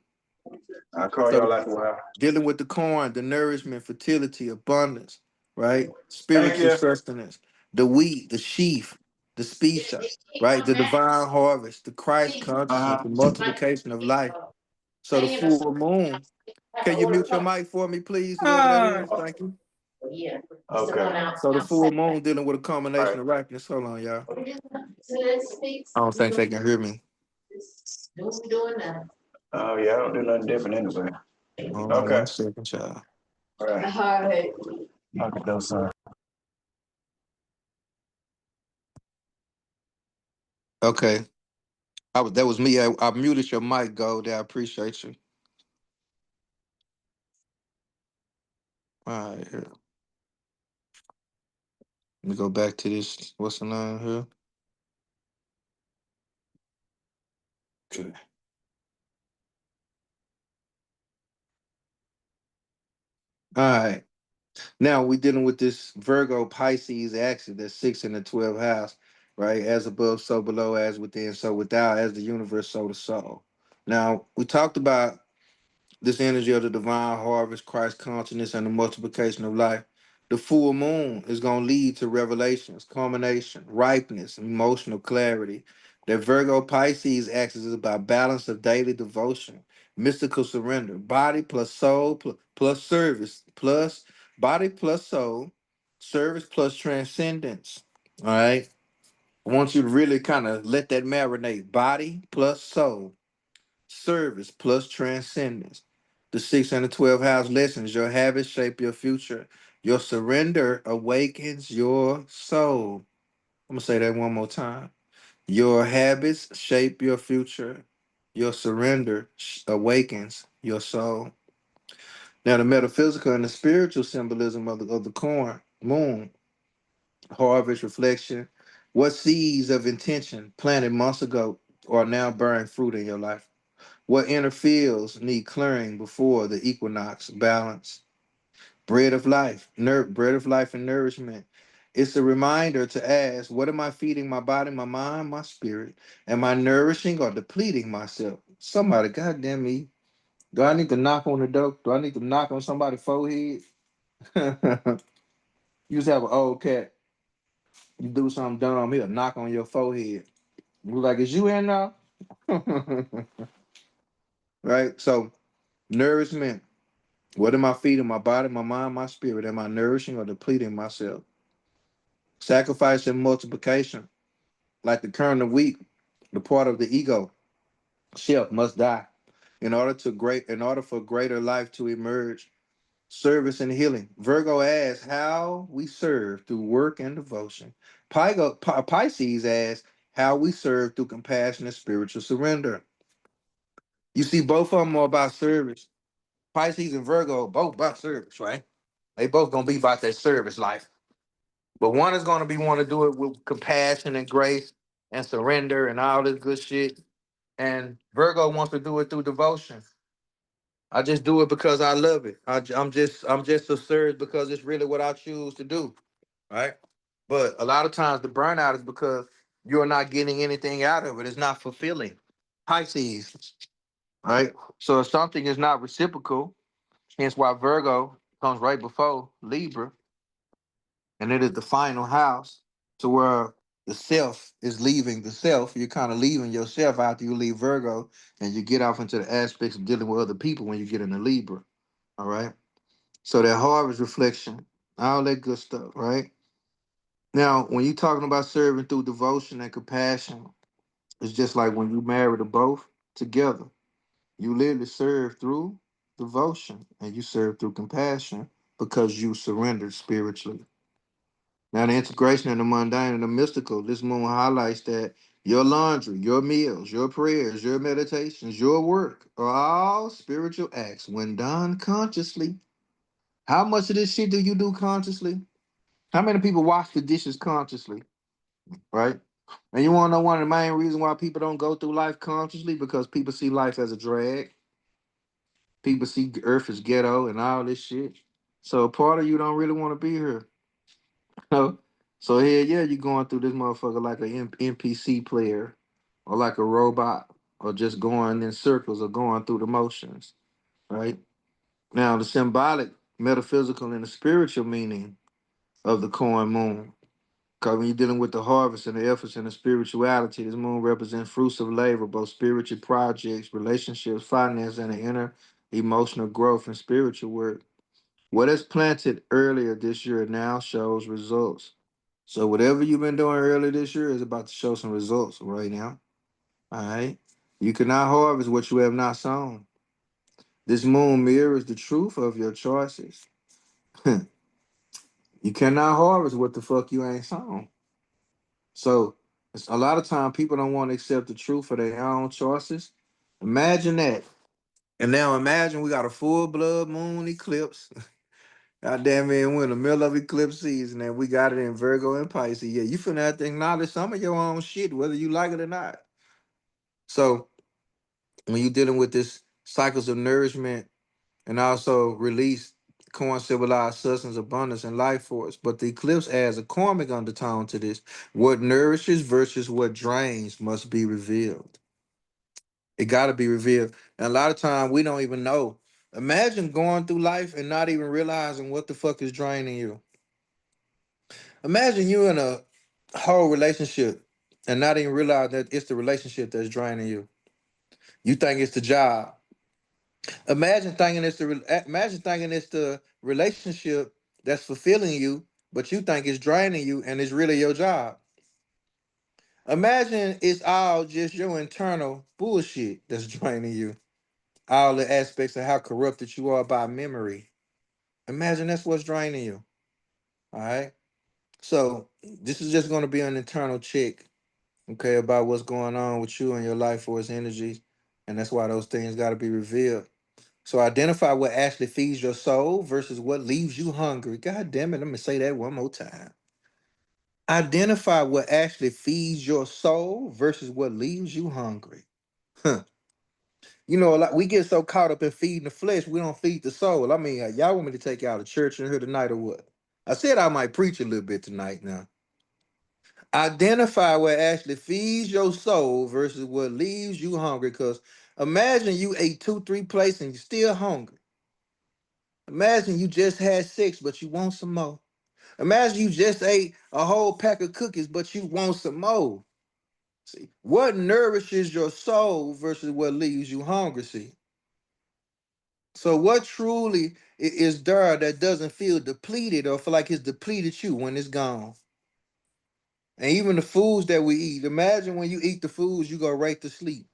I'll call So y'all after a while. dealing with the corn, the nourishment, fertility, abundance, right? Thank Spiritual you. sustenance, the wheat, the sheaf, the specia, right? The divine harvest, the Christ consciousness, Uh the huh. multiplication of life. So the full moon. Can you mute your mic for me, please? Whoever that is, thank you. Okay. So the full moon dealing with a All culmination right. of ripeness. Hold on, y'all. I don't think they can hear me. Oh yeah, I don't do nothing different anyway. Hold on Okay. 1 second, y'all. All right. Okay, those son. Okay. That was me. I muted your mic, Gold. I appreciate you. All right, here. Let me go back to this. What's the name here? Okay. All right. Now we're dealing with this Virgo Pisces axis that's 6 in the 12th house, right? As above, so below, as within, so without, as the universe, so the soul. Now we talked about this energy of the divine harvest, Christ consciousness, and the multiplication of life. The full moon is going to lead to revelations, culmination, ripeness, emotional clarity. The Virgo Pisces axis is about balance of daily devotion, mystical surrender, body plus soul plus service, plus body plus soul, service plus transcendence. All right. I want you to really kind of let that marinate. Body plus soul, service plus transcendence. The 6 and the 12 house lessons. Your habits shape your future. Your surrender awakens your soul. I'm gonna say that one more time. Your habits shape your future. Your surrender awakens your soul. Now, the metaphysical and the spiritual symbolism of the corn, moon, harvest, reflection. What seeds of intention planted months ago are now bearing fruit in your life? What inner fields need clearing before the equinox balance? Bread of life, bread of life and nourishment. It's a reminder to ask, what am I feeding my body, my mind, my spirit? Am I nourishing or depleting myself? Somebody, goddamn me. Do I need to knock on the door? Do I need to knock on somebody's forehead? You used to have an old cat. You do something dumb, he'll knock on your forehead. You like, is you in now? Right? So, nourishment. What am I feeding my body, my mind, my spirit? Am I nourishing or depleting myself? Sacrifice and multiplication. Like the kernel of wheat, the part of the ego self must die in order for greater life to emerge. Service and healing. Virgo asks how we serve through work and devotion. Pisces asks how we serve through compassion and spiritual surrender. You see, both of them are about service. Pisces and Virgo both about service, right? They both gonna be about that service life. But one is gonna be want to do it with compassion and grace and surrender and all this good shit. And Virgo wants to do it through devotion. I just do it because I love it. I'm just a surge because it's really what I choose to do, right? But a lot of times the burnout is because you're not getting anything out of it. It's not fulfilling. Pisces, right? So if something is not reciprocal, hence why Virgo comes right before Libra, and it is the final house to where the self is leaving the self. You're kind of leaving yourself after you leave Virgo, and you get off into the aspects of dealing with other people when you get into Libra. All right. So that harvest reflection, all that good stuff, right? Now, when you're talking about serving through devotion and compassion, it's just like when you marry the both together. You literally serve through devotion and you serve through compassion because you surrendered spiritually. Now, the integration of the mundane and the mystical, this moon highlights that your laundry, your meals, your prayers, your meditations, your work are all spiritual acts when done consciously. How much of this shit do you do consciously? How many people wash the dishes consciously, right? And you want to know one of the main reasons why people don't go through life consciously? Because people see life as a drag. People see Earth as ghetto and all this shit. So a part of you don't really want to be here. No. So here, yeah, you're going through this motherfucker like an NPC player or like a robot or just going in circles or going through the motions, right? Now, the symbolic, metaphysical, and the spiritual meaning of the corn moon. Because when you're dealing with the harvest and the efforts and the spirituality, this moon represents fruits of labor, both spiritual projects, relationships, finance, and the inner emotional growth and spiritual work. What is planted earlier this year now shows results. So whatever you've been doing earlier this year is about to show some results right now. All right. You cannot harvest what you have not sown. This moon mirrors the truth of your choices. You cannot harvest what the fuck you ain't sown. So it's a lot of time people don't want to accept the truth for their own choices. Imagine that. And now imagine we got a full blood moon eclipse. God damn it, we're in the middle of eclipse season and we got it in Virgo and Pisces. Yeah, you finna have to acknowledge some of your own shit, whether you like it or not. So when you're dealing with this cycles of nourishment and also release corn civilized substance, abundance, and life force. But the eclipse adds a karmic undertone to this. What nourishes versus what drains must be revealed. It got to be revealed. And a lot of time we don't even know. Imagine going through life and not even realizing what the fuck is draining you. Imagine you in a whole relationship and not even realize that it's the relationship that's draining you. You think it's the job. Imagine thinking it's the relationship that's fulfilling you, but you think it's draining you and it's really your job. Imagine it's all just your internal bullshit that's draining you. All the aspects of how corrupted you are by memory. Imagine that's what's draining you. All right. So this is just going to be an internal check, okay, about what's going on with you and your life force energies. And that's why those things got to be revealed. So identify what actually feeds your soul versus what leaves you hungry. God damn it, let me say that one more time. Identify what actually feeds your soul versus what leaves you hungry. Huh. You know, a lot we get so caught up in feeding the flesh, we don't feed the soul. I mean, y'all want me to take y'all to church in here tonight or what? I said I might preach a little bit tonight now. Identify what actually feeds your soul versus what leaves you hungry. Because imagine you ate two, three plates and you're still hungry. Imagine you just had sex, but you want some more. Imagine you just ate a whole pack of cookies, but you want some more. See, what nourishes your soul versus what leaves you hungry? See, so what truly is there that doesn't feel depleted or feel like it's depleted you when it's gone? And even the foods that we eat. Imagine when you eat the foods, you go right to sleep.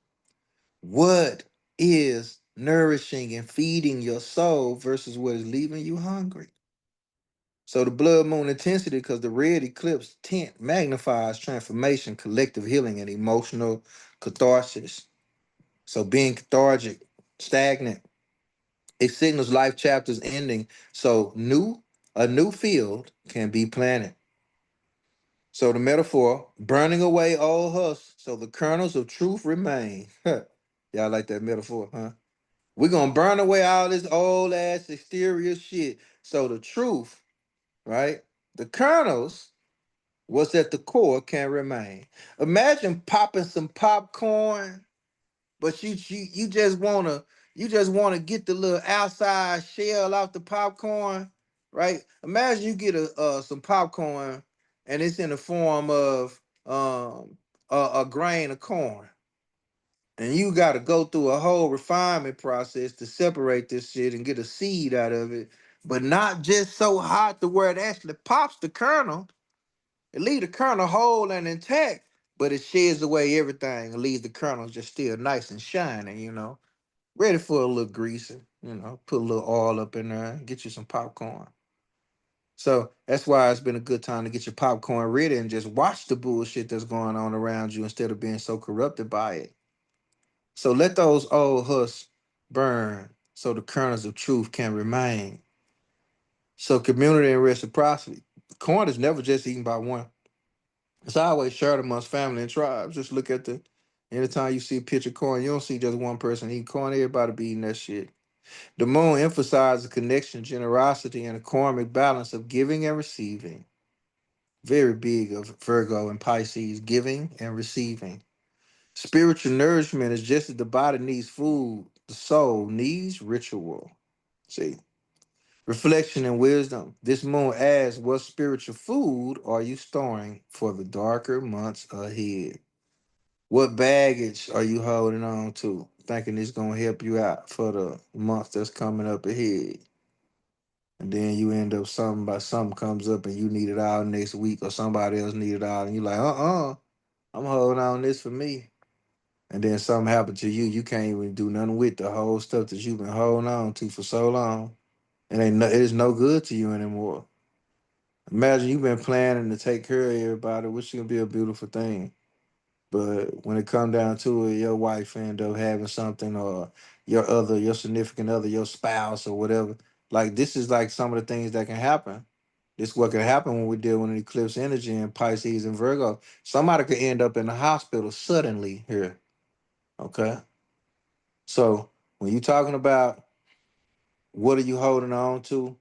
What is nourishing and feeding your soul versus what is leaving you hungry? So the blood moon intensity, because the red eclipse tent magnifies transformation, collective healing, and emotional catharsis. So being cathartic, stagnant, it signals life chapters ending. So a new field can be planted. So the metaphor, burning away old husks, so the kernels of truth remain. Y'all like that metaphor, huh? We're gonna burn away all this old ass exterior shit. So the truth, right? The kernels, what's at the core can remain. Imagine popping some popcorn, but you just wanna get the little outside shell off the popcorn, right? Imagine you get a some popcorn and it's in the form of a grain of corn. And you got to go through a whole refinement process to separate this shit and get a seed out of it, but not just so hot to where it actually pops the kernel. It leaves the kernel whole and intact, but it sheds away everything and leaves the kernel just still nice and shining, ready for a little greasing, put a little oil up in there, get you some popcorn. So that's why it's been a good time to get your popcorn ready and just watch the bullshit that's going on around you instead of being so corrupted by it. So let those old husks burn so the kernels of truth can remain. So community and reciprocity. Corn is never just eaten by one. It's always shared amongst family and tribes. Just look at anytime you see a picture of corn, you don't see just one person eating corn. Everybody be eating that shit. The moon emphasizes connection, generosity, and a karmic balance of giving and receiving. Very big of Virgo and Pisces, giving and receiving. Spiritual nourishment is just as the body needs food, the soul needs ritual. See, reflection and wisdom. This moon asks, what spiritual food are you storing for the darker months ahead? What baggage are you holding on to, thinking it's going to help you out for the months that's coming up ahead? And then you end up something comes up and you need it all next week, or somebody else need it all, and you're like, I'm holding on this for me. And then something happened to you, you can't even do nothing with the whole stuff that you've been holding on to for so long. It is no good to you anymore. Imagine you've been planning to take care of everybody, which can be a beautiful thing. But when it come down to it, your wife end up having something, or your significant other, your spouse or whatever. Like this is like some of the things that can happen. This is what can happen when we deal with an eclipse energy in Pisces and Virgo. Somebody could end up in the hospital suddenly here. Okay. So when you're talking about what are you holding on to,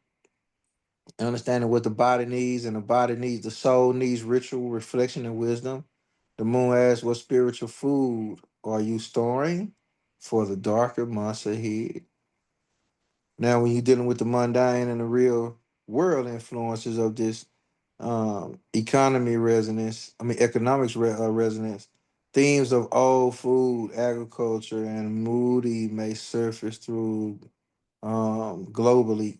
understanding what the body needs, and the soul needs ritual, reflection, and wisdom. The moon asks, what spiritual food are you storing for the darker months ahead? Now, when you're dealing with the mundane and the real world influences of this economics resonance, themes of old food, agriculture, and moody may surface globally.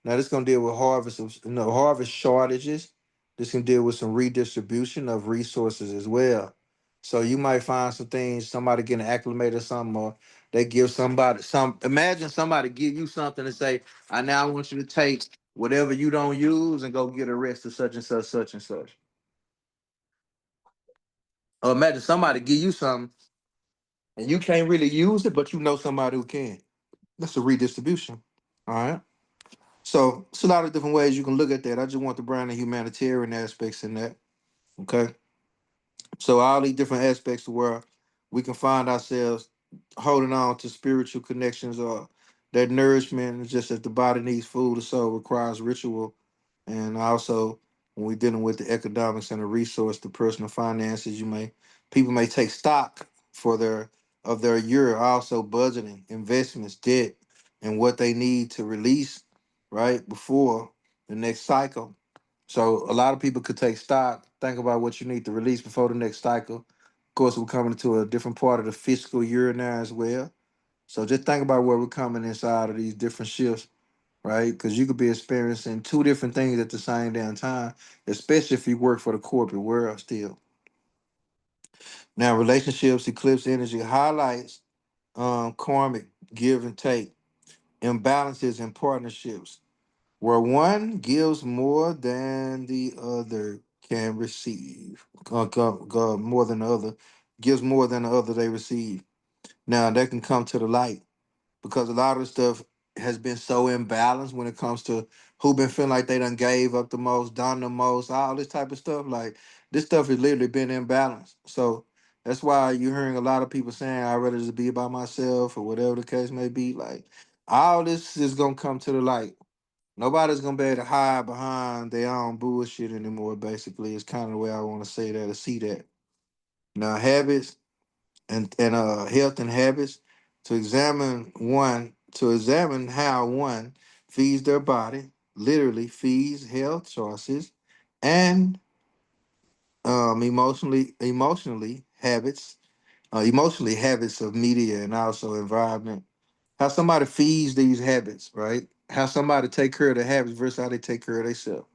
Now this gonna deal with harvest shortages. This can deal with some redistribution of resources as well. So you might find some things, somebody getting acclimated or something, or they give somebody some. Imagine somebody give you something and say, "I now want you to take whatever you don't use and go get a rest of such and such, such and such." Or imagine somebody give you something and you can't really use it, but you know somebody who can. That's a redistribution. All right. So it's a lot of different ways you can look at that. I just want to bring the humanitarian aspects in that. Okay. So all these different aspects where we can find ourselves. holding on to spiritual connections or that nourishment, just as the body needs food, the soul requires ritual. And also, when we're dealing with the economics and the resource, the personal finances, people may take stock for their year, also budgeting, investments, debt, and what they need to release right before the next cycle. So a lot of people could take stock, think about what you need to release before the next cycle. Of course, we're coming into a different part of the fiscal year now as well. So just think about where we're coming inside of these different shifts, right? Because you could be experiencing two different things at the same damn time, especially if you work for the corporate world still. Now, relationships, eclipse energy highlights karmic give and take, imbalances in partnerships, where one gives more than the other can receive, more than the other, gives more than the other they receive. Now, that can come to the light because a lot of the stuff has been so imbalanced when it comes to who been feeling like they done gave up the most, done the most, all this type of stuff. Like this stuff has literally been imbalanced. So that's why you're hearing a lot of people saying I'd rather just be by myself or whatever the case may be. Like all this is gonna come to the light. Nobody's gonna be able to hide behind their own bullshit anymore. Basically, it's kind of the way I want to say that or see that. Now habits and health and habits to examine how one feeds their body, literally feeds health choices, and emotionally habits of media and also environment. How somebody feeds these habits, right? How somebody take care of the habits versus how they take care of themselves.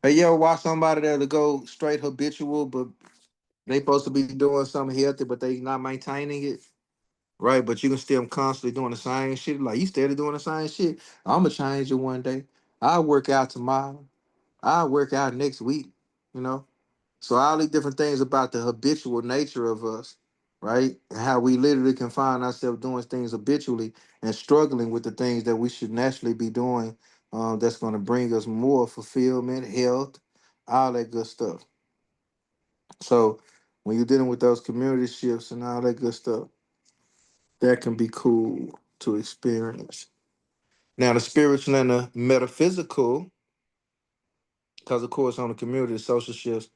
Hey, you ever watch somebody that'll go straight habitual, but they supposed to be doing something healthy, but they not maintaining it? Right, but you can still constantly doing the same shit. Like you steady doing the same shit. I'ma change it one day. I'll work out tomorrow. I'll work out next week. You know. So all these different things about the habitual nature of us, right? And how we literally can find ourselves doing things habitually and struggling with the things that we should naturally be doing. That's going to bring us more fulfillment, health, all that good stuff. So when you're dealing with those community shifts and all that good stuff, that can be cool to experience. Now, the spiritual and the metaphysical, because of course, on the community, the social shifts,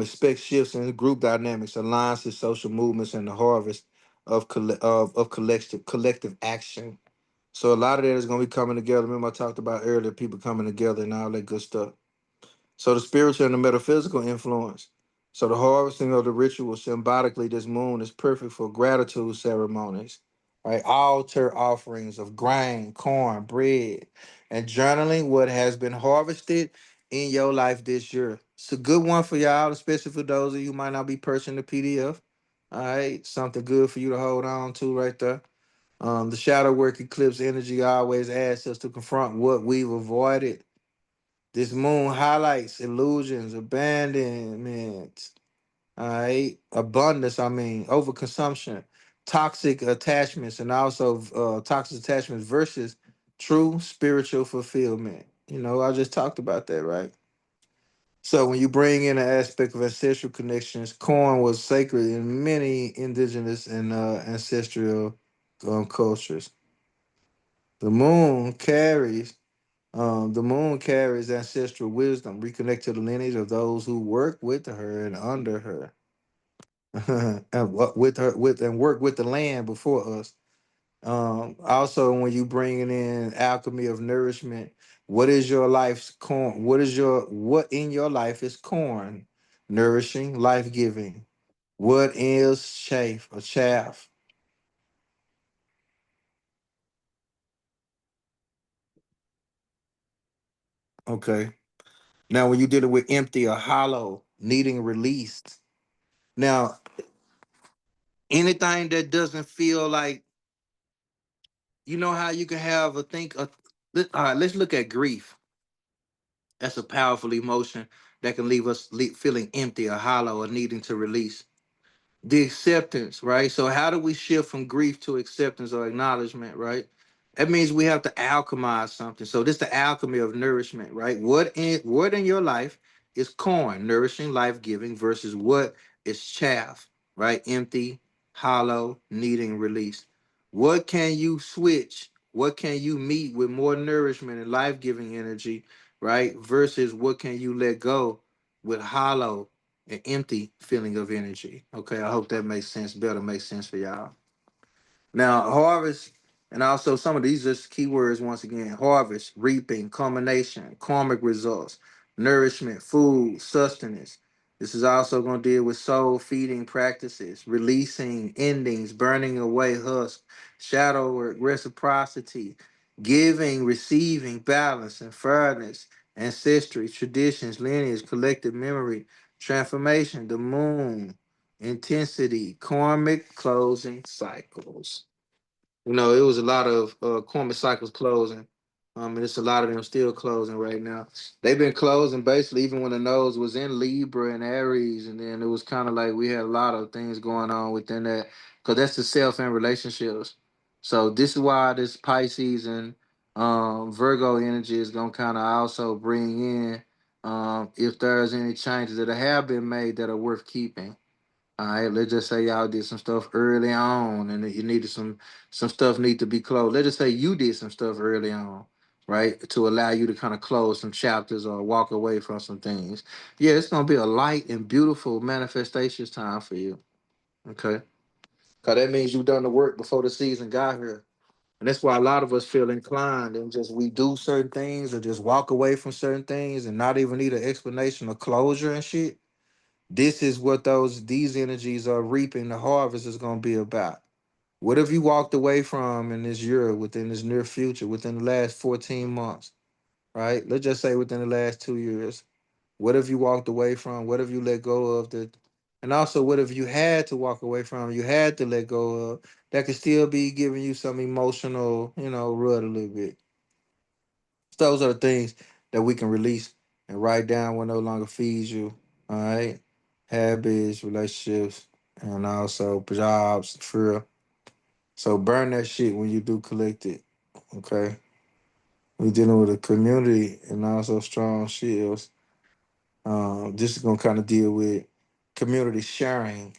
expect shifts in group dynamics, alliances, social movements, and the harvest of collective action. So a lot of that is going to be coming together. Remember, I talked about earlier, people coming together and all that good stuff. So the spiritual and the metaphysical influence. So the harvesting of the ritual symbolically, this moon is perfect for gratitude ceremonies, right? Altar offerings of grain, corn, bread, and journaling what has been harvested in your life this year. It's a good one for y'all, especially for those of you who might not be purchasing the PDF. All right, something good for you to hold on to right there. The shadow work eclipse energy always asks us to confront what we've avoided. This moon highlights illusions, abandonment, all right, abundance, I mean, overconsumption, toxic attachments, and also toxic attachments versus true spiritual fulfillment. You know, I just talked about that, right? So when you bring in an aspect of ancestral connections, corn was sacred in many indigenous and ancestral cultures. The moon carries the moon carries ancestral wisdom. Reconnect to the lineage of those who work with her and under her, and with her with and work with the land before us. Also, when you bringing in alchemy of nourishment, what is your life's corn? What in your life is corn? Nourishing, life giving. What is chaff or chaff? Okay. Now, when you're dealing with empty or hollow, needing released. Now, anything that doesn't feel like, you know how you can have a think all right, let's look at grief. That's a powerful emotion that can leave us feeling empty or hollow or needing to release. The acceptance, right? So how do we shift from grief to acceptance or acknowledgement, right? That means we have to alchemize something. So this is the alchemy of nourishment, right? What in your life is corn, nourishing, life-giving, versus what is chaff, right? Empty, hollow, needing release. What can you switch? What can you meet with more nourishment and life giving energy, right? Versus what can you let go with hollow and empty feeling of energy? Okay, I hope that makes sense. Better makes sense for y'all. Now, harvest, and also some of these just keywords once again: harvest, reaping, culmination, karmic results, nourishment, food, sustenance. This is also going to deal with soul feeding practices, releasing endings, burning away husk, shadow work, reciprocity, giving, receiving, balance, and fairness, ancestry, traditions, lineage, collective memory, transformation, the moon, intensity, karmic closing cycles. It was a lot of karmic cycles closing. And it's a lot of them still closing right now. They've been closing basically even when the nose was in Libra and Aries, and then it was kind of like we had a lot of things going on within that, because that's the self and relationships. So this is why this Pisces and Virgo energy is gonna kind of also bring in if there's any changes that have been made that are worth keeping. All right, let's just say y'all did some stuff early on, and that you needed some stuff need to be closed. Let's just say you did some stuff early on, right, to allow you to kind of close some chapters or walk away from some things. Yeah, it's gonna be a light and beautiful manifestations time for you. Okay, because that means you've done the work before the season got here, and that's why a lot of us feel inclined and just we do certain things or just walk away from certain things and not even need an explanation or closure and shit. This is what these energies are reaping. The harvest is going to be about. What have you walked away from in this year, within this near future, within the last 14 months, right? Let's just say within the last 2 years. What have you walked away from? What have you let go of? And also, what have you had to walk away from? You had to let go of that could still be giving you some emotional, rut a little bit. So those are the things that we can release and write down what no longer feeds you. All right. Habits, relationships, and also jobs, for real. So burn that shit when you do collect it. Okay. We dealing with a community and also strong shields. This is gonna kind of deal with community sharing,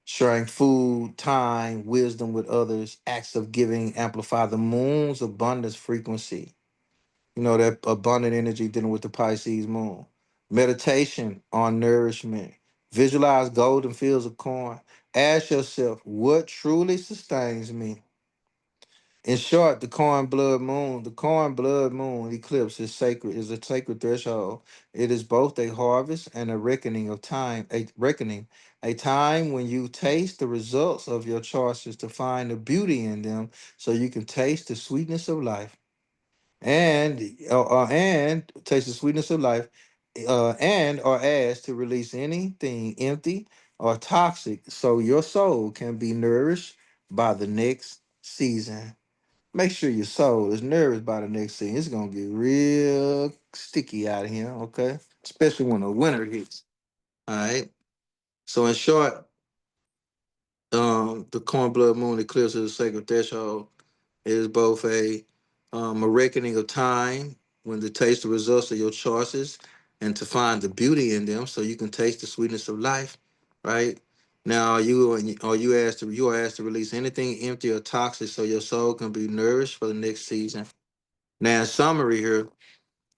sharing food, time, wisdom with others, acts of giving, amplify the moon's abundance frequency. That abundant energy dealing with the Pisces moon. Meditation on nourishment. Visualize golden fields of corn. Ask yourself, what truly sustains me? In short, the corn blood moon eclipse is a sacred threshold. It is both a harvest and a reckoning of time, a time when you taste the results of your choices to find the beauty in them so you can taste the sweetness of life and taste the sweetness of life, and are asked to release anything empty or toxic so your soul can be nourished by the next season. Make sure your soul is nourished by the next season. It's gonna get real sticky out of here, okay? Especially when the winter hits. All right. So in short, the corn blood moon eclipse is a sacred threshold. It is both a reckoning of time when to taste the results of your choices and to find the beauty in them, so you can taste the sweetness of life. Right now, you are asked to release anything empty or toxic so your soul can be nourished for the next season. Now, in summary here,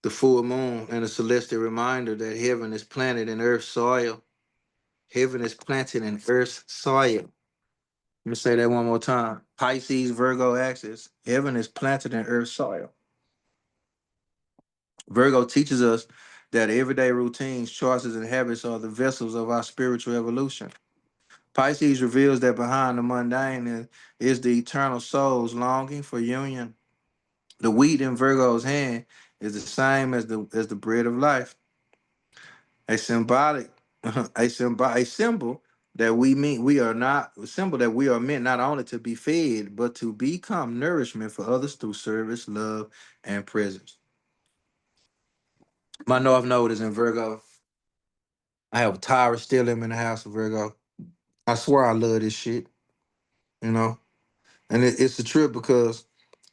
the full moon and a celestial reminder that heaven is planted in earth's soil. Heaven is planted in earth's soil. Let me say that one more time. Pisces, Virgo axis. Heaven is planted in earth's soil. Virgo teaches us that everyday routines, choices, and habits are the vessels of our spiritual evolution. Pisces reveals that behind the mundane is the eternal soul's longing for union. The wheat in Virgo's hand is the same as the bread of life, a symbolic, a symbol that we are meant not only to be fed but to become nourishment for others through service, love, and presence. My North Node is in Virgo. I have Tyra still in the house of Virgo. I swear I love this shit, you know? And it's a trip because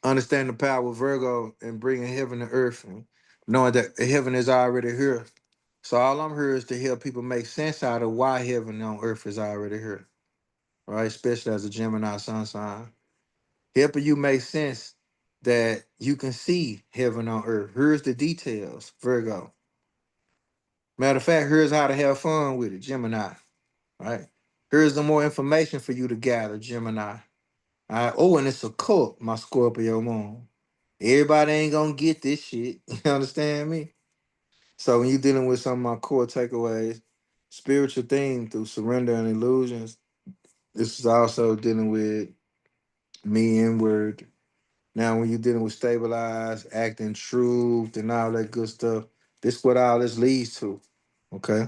understanding the power of Virgo and bringing heaven to earth and knowing that heaven is already here. So all I'm here is to help people make sense out of why heaven on earth is already here. right? Especially as a Gemini sun sign. Helping you make sense that you can see heaven on earth. Here's the details, Virgo. Matter of fact, here's how to have fun with it, Gemini. Right? Here's the more information for you to gather, Gemini. All right. Oh, and it's a cult, my Scorpio moon. Everybody ain't gonna get this shit. You understand me? So when you're dealing with some of my core takeaways, spiritual theme through surrender and illusions, this is also dealing with me inward. Now, when you're dealing with stabilized, acting truth, and all that good stuff, this is what all this leads to. Okay.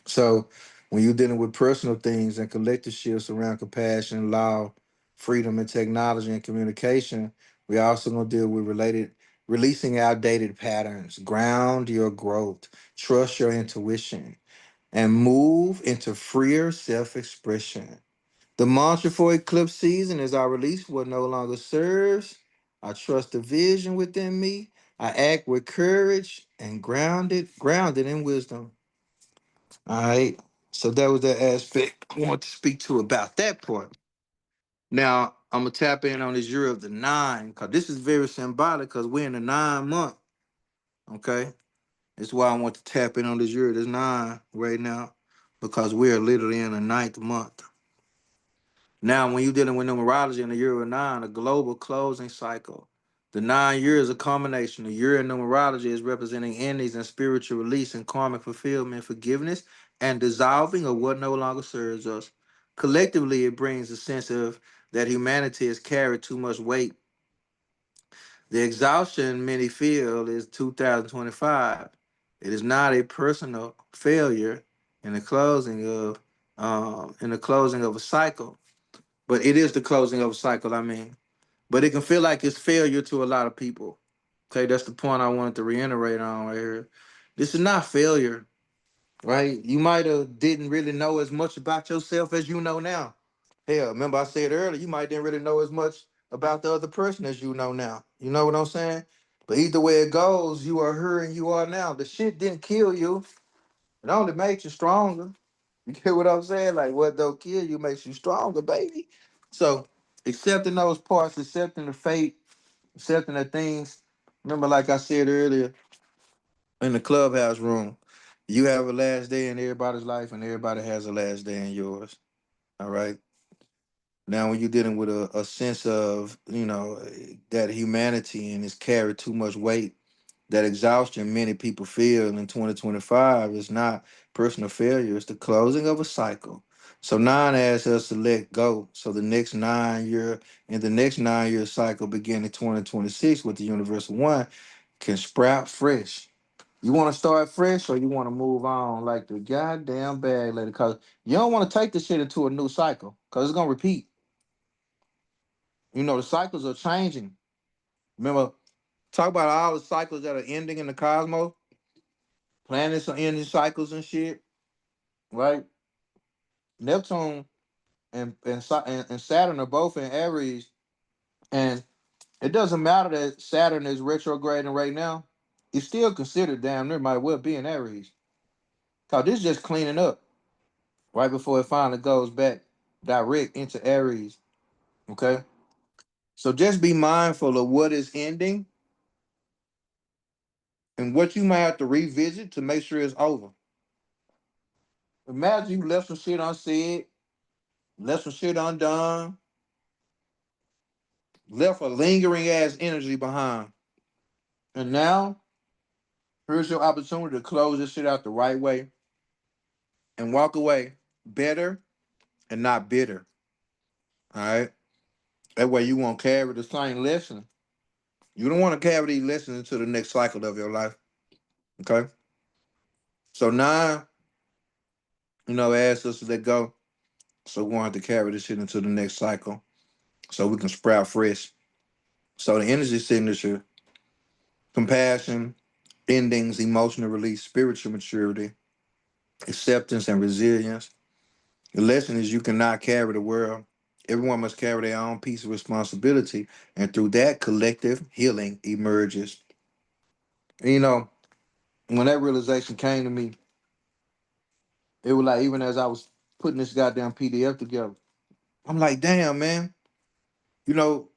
So when you're dealing with personal things and collective shifts around compassion, law, freedom, and technology and communication, we also gonna deal with related releasing outdated patterns, ground your growth, trust your intuition, and move into freer self-expression. The mantra for eclipse season is I release what no longer serves. I trust the vision within me. I act with courage and grounded in wisdom. All right. So that was the aspect I want to speak to about that part. Now I'm gonna tap in on this year of the nine because this is very symbolic because we're in the 9 month. Okay. That's why I want to tap in on this year of this nine right now because we're literally in the ninth month. Now, when you're dealing with numerology in the year of nine, a global closing cycle. The 9 years a culmination. The year in numerology is representing endings and spiritual release and karmic fulfillment, forgiveness, and dissolving of what no longer serves us. Collectively, it brings a sense of that humanity has carried too much weight. The exhaustion many feel is 2025. It is not a personal failure in the closing of a cycle, but it is the closing of a cycle. I mean, but it can feel like it's failure to a lot of people. Okay, that's the point I wanted to reiterate on right here. This is not failure, right? You might have didn't really know as much about yourself as you know now. Hell, remember I said earlier, you might didn't really know as much about the other person as you know now. You know what I'm saying? But either way it goes, you are her and you are now. The shit didn't kill you. It only makes you stronger. You get what I'm saying? Like what don't kill you makes you stronger, baby. So accepting those parts, accepting the fate, accepting the things. Remember, like I said earlier in the clubhouse room, you have a last day in everybody's life, and everybody has a last day in yours. All right. Now, when you're dealing with a sense of, that humanity and it's carried too much weight, that exhaustion many people feel in 2025 is not personal failure, it's the closing of a cycle. So nine asks us to let go. So the next 9 year cycle beginning 2026 with the universal one can sprout fresh. You want to start fresh or you want to move on like the goddamn bag lady? Because you don't want to take this shit into a new cycle because it's going to repeat. The cycles are changing. Remember, talk about all the cycles that are ending in the cosmos. Planets are ending cycles and shit, right? Neptune and Saturn are both in Aries, and it doesn't matter that Saturn is retrograding right now. It's still considered damn near might well be in Aries. Cause this is just cleaning up right before it finally goes back direct into Aries. Okay, so just be mindful of what is ending and what you might have to revisit to make sure it's over. Imagine you left some shit unsaid, left some shit undone, left a lingering ass energy behind. And now, here's your opportunity to close this shit out the right way and walk away better and not bitter. All right. That way you won't carry the same lesson. You don't want to carry these lessons into the next cycle of your life. Okay. So now, ask us to let go. So we want to carry this shit into the next cycle so we can sprout fresh. So the energy signature, compassion, endings, emotional release, spiritual maturity, acceptance, and resilience. The lesson is you cannot carry the world. Everyone must carry their own piece of responsibility. And through that, collective healing emerges. And, when that realization came to me, it was like even as I was putting this goddamn PDF together. I'm like, damn, man. You know,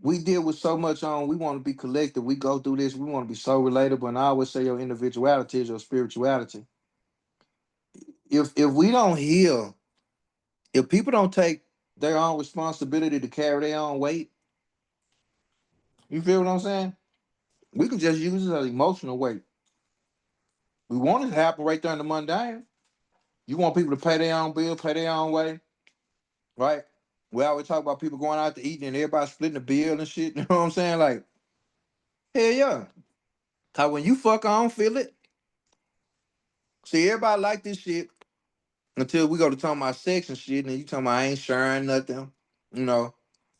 we deal with so much on. We want to be collective. We go through this. We want to be so relatable. And I always say your individuality is your spirituality. If we don't heal, if people don't take their own responsibility to carry their own weight, you feel what I'm saying? We can just use it as emotional weight. We want it to happen right there in the mundane. You want people to pay their own bill, pay their own way, right? We always talk about people going out to eat and everybody splitting the bill and shit. You know what I'm saying? Like, hell yeah. Cause when you fuck, I don't feel it. See, everybody like this shit until we go to talking about sex and shit, and you talking about I ain't sharing nothing. You know,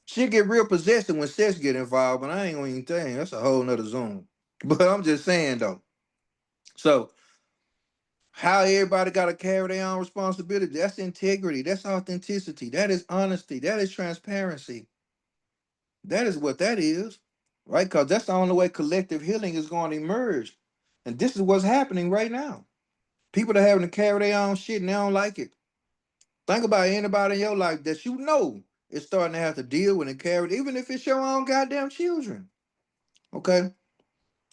shit get real possessive when sex get involved, but I ain't gonna even tell you. That's a whole nother zone. But I'm just saying though. So how everybody gotta carry their own responsibility. That's integrity. That's authenticity. That is honesty. That is transparency. That is what that is. Right? Because that's the only way collective healing is going to emerge. And this is what's happening right now. People are having to carry their own shit and they don't like it. Think about anybody in your life that you know is starting to have to deal with and carry it, even if it's your own goddamn children. Okay?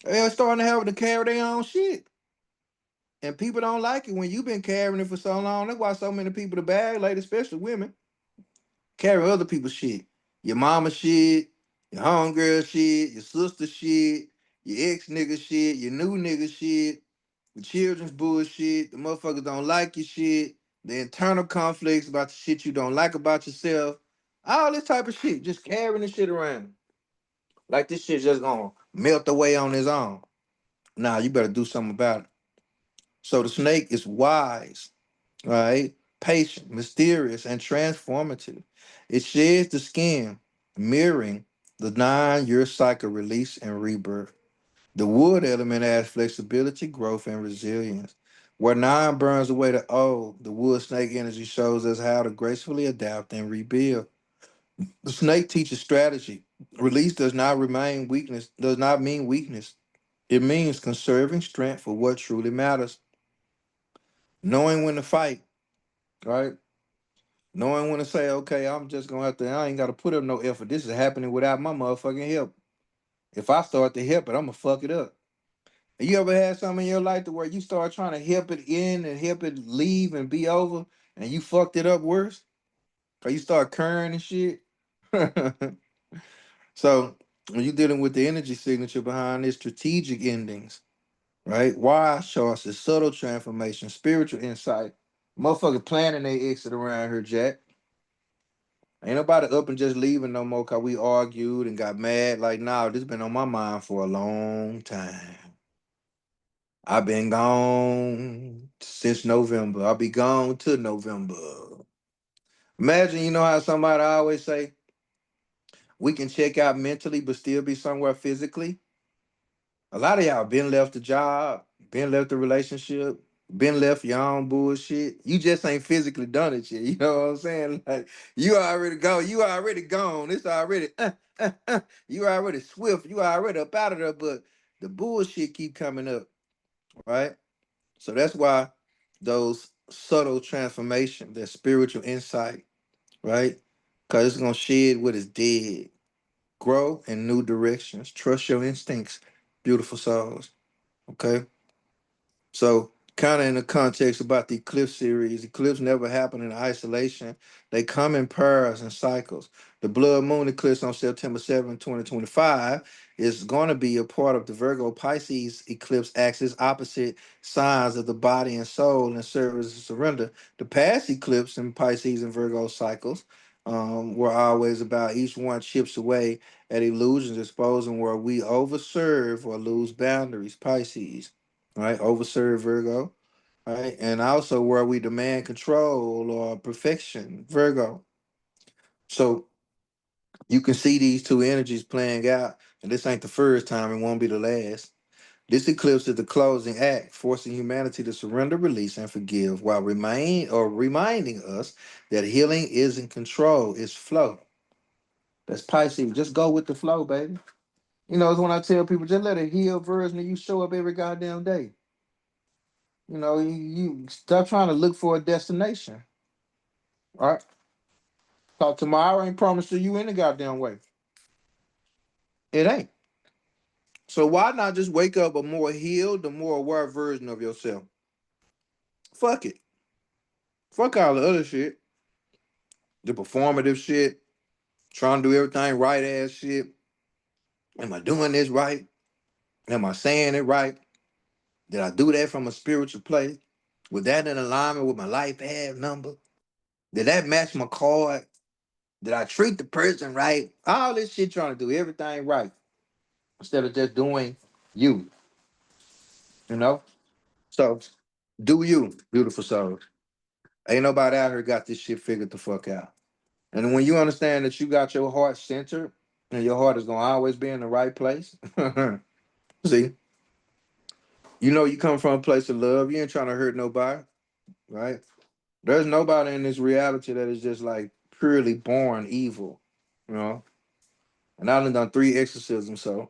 They're starting to have to carry their own shit. And people don't like it when you've been carrying it for so long. That's why so many people, the bag lady, especially women, carry other people's shit. Your mama shit, your homegirl shit, your sister shit, your ex nigga shit, your new nigga shit, the children's bullshit, the motherfuckers don't like your shit, the internal conflicts about the shit you don't like about yourself, all this type of shit, just carrying the shit around. Like this shit just gonna melt away on its own. Nah, you better do something about it. So the snake is wise, right? Patient, mysterious, and transformative. It sheds the skin, mirroring the 9-year cycle release and rebirth. The wood element adds flexibility, growth, and resilience. Where 9 burns away the old, the wood snake energy shows us how to gracefully adapt and rebuild. The snake teaches strategy. Release does not mean weakness. It means conserving strength for what truly matters. Knowing when to fight, right? Knowing when to say, okay, I'm just gonna have to, I ain't gotta put up no effort. This is happening without my motherfucking help. If I start to help it, I'm gonna fuck it up. You ever had something in your life to where you start trying to help it in and help it leave and be over, and you fucked it up worse? Or you start curring and shit? So when you're dealing with the energy signature behind this, strategic endings, right? Wise choices, subtle transformation, spiritual insight. Motherfucker planning their exit around here, Jack. Ain't nobody up and just leaving no more cause we argued and got mad. Like, nah, this been on my mind for a long time. I've been gone since November. I'll be gone till November. Imagine, you know how somebody always say, we can check out mentally but still be somewhere physically? A lot of y'all been left the job, been left the relationship, been left your own bullshit. You just ain't physically done it yet. You know what I'm saying? Like you already gone. You already gone. It's already you already swift. You already up out of there. But the bullshit keep coming up, right? So that's why those subtle transformation, that spiritual insight, right? Because it's gonna shed what is dead, grow in new directions. Trust your instincts, beautiful souls. Okay. So, kind of in the context about the eclipse series, eclipse never happen in isolation. They come in pairs and cycles. The blood moon eclipse on September 7th, 2025 is going to be a part of the Virgo Pisces eclipse axis, opposite signs of the body and soul and service and surrender. The past eclipse in Pisces and Virgo cycles were always about each one chips away at illusions, exposing where we overserve or lose boundaries, Pisces, right? Overserve Virgo, right? And also where we demand control or perfection, Virgo. So you can see these two energies playing out, and this ain't the first time, it won't be the last. This eclipse is the closing act, forcing humanity to surrender, release, and forgive while reminding us that healing isn't control, it's flow. That's Pisces. Just go with the flow, baby. You know, it's when I tell people just let a healed version of you show up every goddamn day. You stop trying to look for a destination. All right. Cause tomorrow ain't promised to you any goddamn way. It ain't. So why not just wake up a more healed, a more aware version of yourself? Fuck it. Fuck all the other shit. The performative shit. Trying to do everything right ass shit. Am I doing this right? Am I saying it right? Did I do that from a spiritual place? Was that in alignment with my life path number? Did that match my card? Did I treat the person right? All this shit trying to do everything right instead of just doing you, you know? So do you, beautiful souls. Ain't nobody out here got this shit figured the fuck out. And when you understand that you got your heart centered and your heart is gonna always be in the right place, see, you come from a place of love. You ain't trying to hurt nobody, right? There's nobody in this reality that is just like purely born evil, you know. And I done 3 exorcisms, so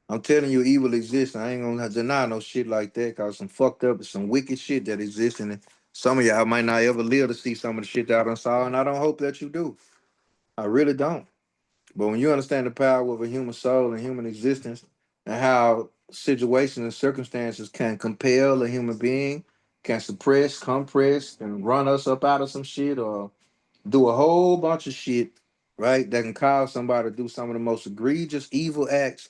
I'm telling you, evil exists. I ain't gonna deny no shit like that, cause some fucked up, some wicked shit that exists, and some of y'all might not ever live to see some of the shit that I done saw, and I don't hope that you do. I really don't. But when you understand the power of a human soul and human existence, and how situations and circumstances can compel a human being, can suppress, compress, and run us up out of some shit, or do a whole bunch of shit, right? That can cause somebody to do some of the most egregious evil acts.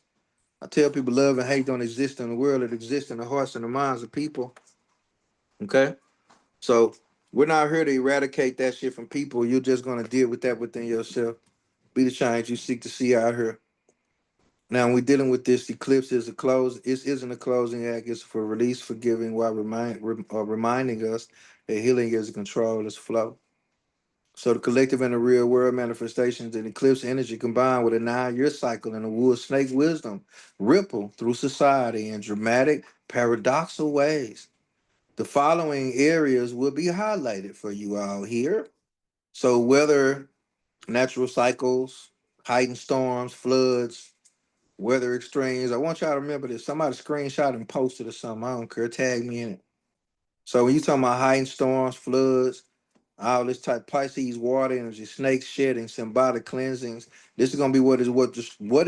I tell people love and hate don't exist in the world, it exists in the hearts and the minds of people. Okay? So we're not here to eradicate that shit from people. You're just gonna deal with that within yourself. Be the change you seek to see out here. Now, when we're dealing with this eclipse, is a close. It isn't a closing act. It's for release, forgiving, while reminding us that healing is a controlled flow. So the collective and the real world manifestations and eclipse energy combined with a 9-year cycle and a wood snake wisdom ripple through society in dramatic, paradoxical ways. The following areas will be highlighted for you all here. So whether natural cycles, heightened storms, floods, weather extremes. I want y'all to remember this. Somebody screenshot and posted or something. I don't care. Tag me in it. So when you talking about heightened storms, floods, all this type Pisces water energy, snakes shedding, symbolic cleansings. This is gonna be what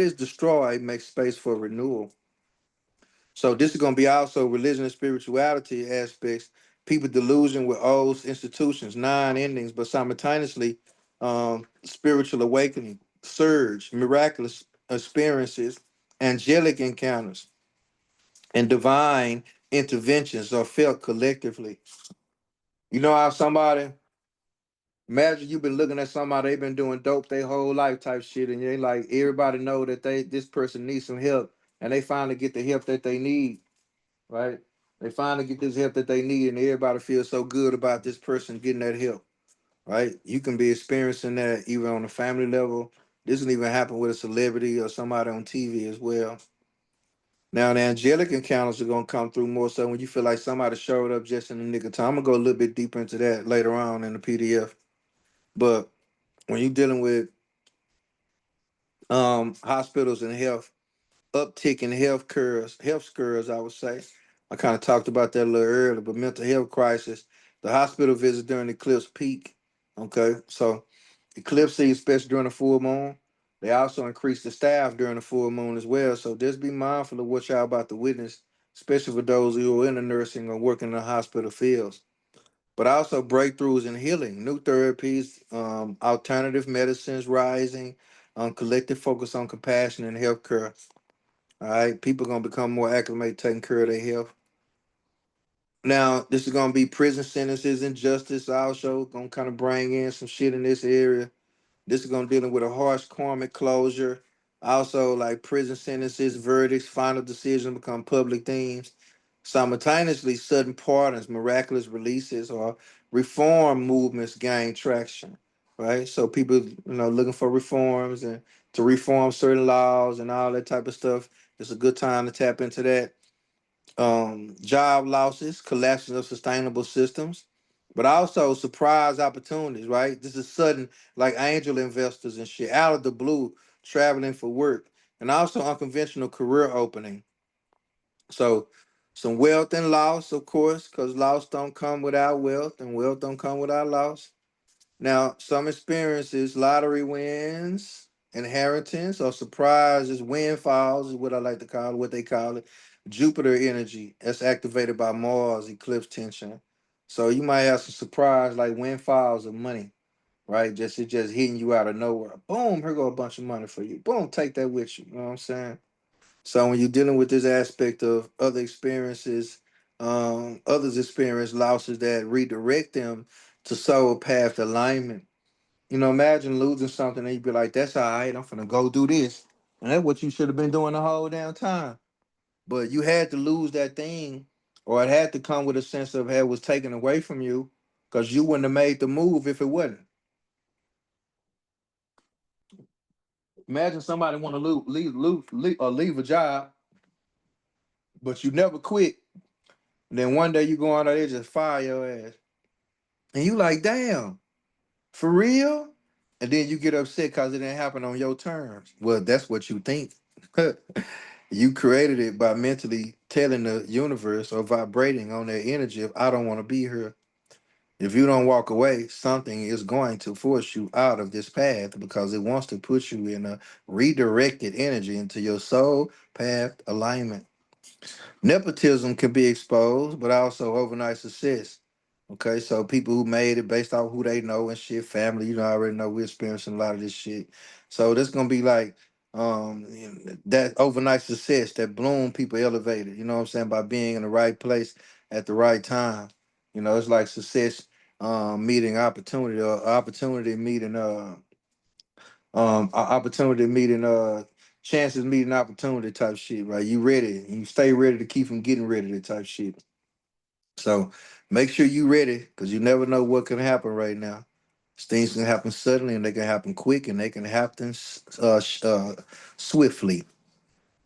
is destroyed makes space for renewal. So this is gonna be also religion and spirituality aspects, people delusion with old institutions, nine endings, but simultaneously spiritual awakening, surge, miraculous experiences, angelic encounters, and divine interventions are felt collectively. You know how somebody imagine you've been looking at somebody, they've been doing dope their whole life type shit, and they like everybody know that this person needs some help, and they finally get the help that they need, right? They finally get this help that they need, and everybody feels so good about this person getting that help, right? You can be experiencing that even on a family level. This can even happen with a celebrity or somebody on TV as well. Now, the angelic encounters are gonna come through more so when you feel like somebody showed up just in the nick of time. I'm gonna go a little bit deeper into that later on in the PDF. But when you're dealing with hospitals and health, uptick in health scares, I would say. I kind of talked about that a little earlier, but mental health crisis, the hospital visit during the eclipse peak. Okay, so eclipse, especially during the full moon, they also increase the staff during the full moon as well. So just be mindful of what y'all about to witness, especially for those who are in the nursing or working in the hospital fields. But also breakthroughs in healing, new therapies, alternative medicines rising, collective focus on compassion and healthcare. All right, people gonna become more acclimated taking care of their health. Now, this is gonna be prison sentences and justice. Also, gonna kind of bring in some shit in this area. This is gonna dealing with a harsh karmic closure. Also, like prison sentences, verdicts, final decisions become public themes. Simultaneously, sudden pardons, miraculous releases, or reform movements gain traction. Right, so people, looking for reforms and to reform certain laws and all that type of stuff. It's a good time to tap into that. Job losses, collapses of sustainable systems, but also surprise opportunities, right? This is sudden, like angel investors and shit out of the blue, traveling for work, and also unconventional career opening. So Some wealth and loss, of course, because loss don't come without wealth, and wealth don't come without loss. Now, some experiences, lottery wins, inheritance, or surprises, windfalls is what I like to call it, what they call it. Jupiter energy that's activated by Mars eclipse tension. So you might have some surprise like windfalls of money, right? Just it just hitting you out of nowhere. Boom, here go a bunch of money for you. Boom, take that with you. You know what I'm saying? So when you're dealing with this aspect of other experiences, others experience losses that redirect them to soul path alignment. You know, imagine losing something and you'd be like, that's all right, I'm finna go do this. And that's what you should have been doing the whole damn time. But you had to lose that thing, or it had to come with a sense of hey, it was taken away from you, because you wouldn't have made the move if it wasn't. Imagine somebody want to leave a job, but you never quit. And then one day you go on there, they just fire your ass. And you like, damn, for real? And then you get upset because it didn't happen on your terms. Well, that's what you think. You created it by mentally telling the universe or vibrating on their energy of I don't want to be here. If you don't walk away, something is going to force you out of this path because it wants to put you in a redirected energy into your soul path alignment. Nepotism can be exposed, but also overnight success. Okay, so people who made it based off who they know and shit, family, you know, I already know we're experiencing a lot of this shit. So this gonna be like that overnight success that bloom people elevated, you know what I'm saying, by being in the right place at the right time. You know, it's like success meeting opportunity or opportunity meeting opportunity meeting chances meeting opportunity type shit, right? You ready. You stay ready to keep from getting ready to type shit. So make sure you ready because you never know what can happen right now. Things can happen suddenly and they can happen quick and they can happen swiftly.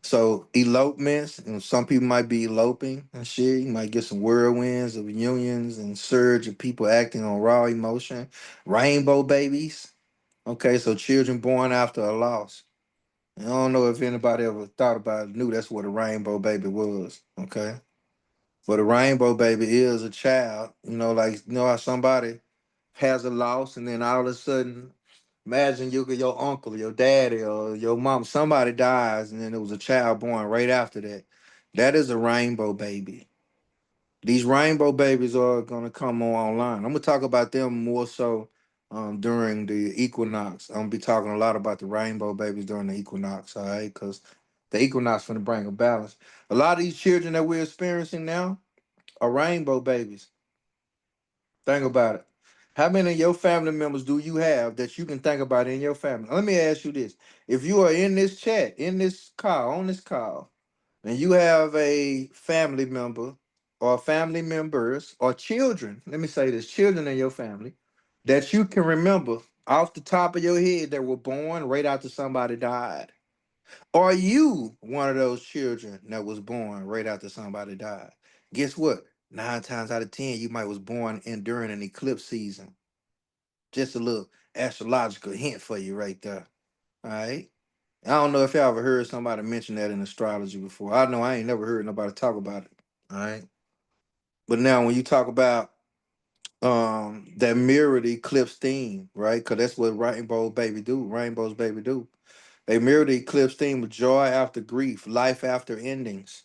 So elopements, and some people might be eloping and shit. You might get some whirlwinds of unions and surge of people acting on raw emotion. Rainbow babies. Okay, so children born after a loss. I don't know if anybody ever thought about it, knew that's what a rainbow baby was. Okay. But a rainbow baby is a child, you know, like you know how somebody has a loss and then all of a sudden, imagine you get your uncle, your daddy, or your mom, somebody dies, and then there was a child born right after that. That is a rainbow baby. These rainbow babies are gonna come on online. I'm gonna talk about them more so during the equinox. I'm gonna be talking a lot about the rainbow babies during the equinox, all right? Because the equinox gonna bring a balance. A lot of these children that we're experiencing now are rainbow babies. Think about it. How many of your family members do you have that you can think about in your family? Let me ask you this. If you are in this chat, in this call, on this call, and you have a family member or family members or children, let me say this, children in your family that you can remember off the top of your head that were born right after somebody died. Are you one of those children that was born right after somebody died? Guess what? 9 times out of 10, you might was born in during an eclipse season. Just a little astrological hint for you right there. All right. I don't know if y'all ever heard somebody mention that in astrology before. I know I ain't never heard nobody talk about it. All right. But now when you talk about that mirrored eclipse theme, right? Because that's what rainbow baby do. Rainbows baby do. They mirror the eclipse theme of joy after grief, life after endings,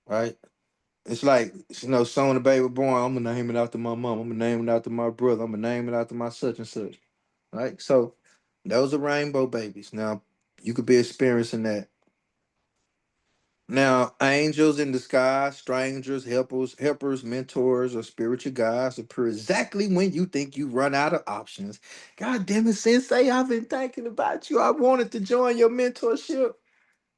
right? It's like, you know, soon the baby born, I'm gonna name it after my mom, I'm gonna name it after my brother, I'm gonna name it after my such and such, right? So those are rainbow babies. Now, you could be experiencing that. Now, angels in disguise, strangers, helpers, mentors, or spiritual guides appear exactly when you think you run out of options. God damn it, Sensei, I've been thinking about you. I wanted to join your mentorship.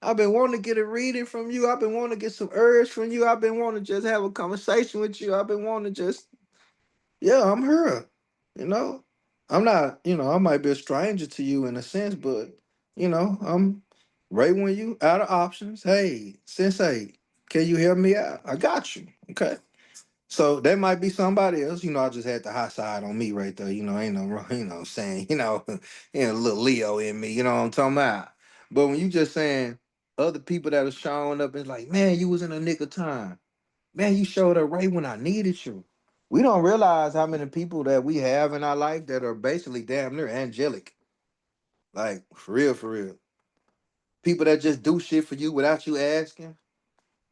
I've been wanting to get a reading from you. I've been wanting to get some urge from you. I've been wanting to just have a conversation with you. I've been wanting to just, yeah, I'm her. You know, I'm not, you know, I might be a stranger to you in a sense, but, you know, I'm right when you out of options. Hey, sensei, can you help me out? I got you. Okay. So that might be somebody else. You know, I just had the hot side on me right there. You know, ain't no wrong, you know, saying, a little Leo in me, you know what I'm talking about. But when you just saying other people that are showing up, it's like, man, you was in a nick of time. Man, you showed up right when I needed you. We don't realize how many people that we have in our life that are basically damn near angelic. Like, for real, for real. People that just do shit for you without you asking.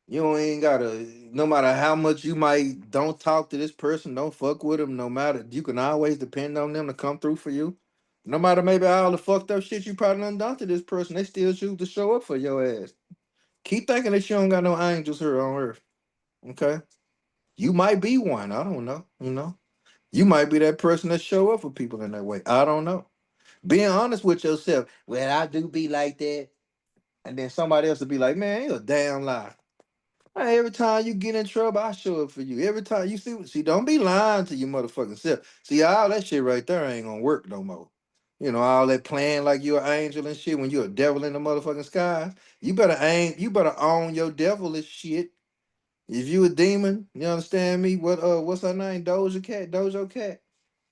You don't ain't gotta, no matter how much you might don't talk to this person, don't fuck with them, no matter, you can always depend on them to come through for you. No matter maybe all the fucked up shit you probably done to this person, they still choose to show up for your ass. Keep thinking that you don't got no angels here on earth. Okay? You might be one. I don't know. You know? You might be that person that show up for people in that way. I don't know. Being honest with yourself. Well, I do be like that. And then somebody else will be like, man, you a damn lie. Hey, every time you get in trouble, I show up for you. Every time you see, don't be lying to your motherfucking self. See, all that shit right there ain't gonna work no more. You know, all that playing like you're an angel and shit when you're a devil in the motherfucking skies. You better own your devilish shit. If you a demon, you understand me? What's her name? Doja Cat.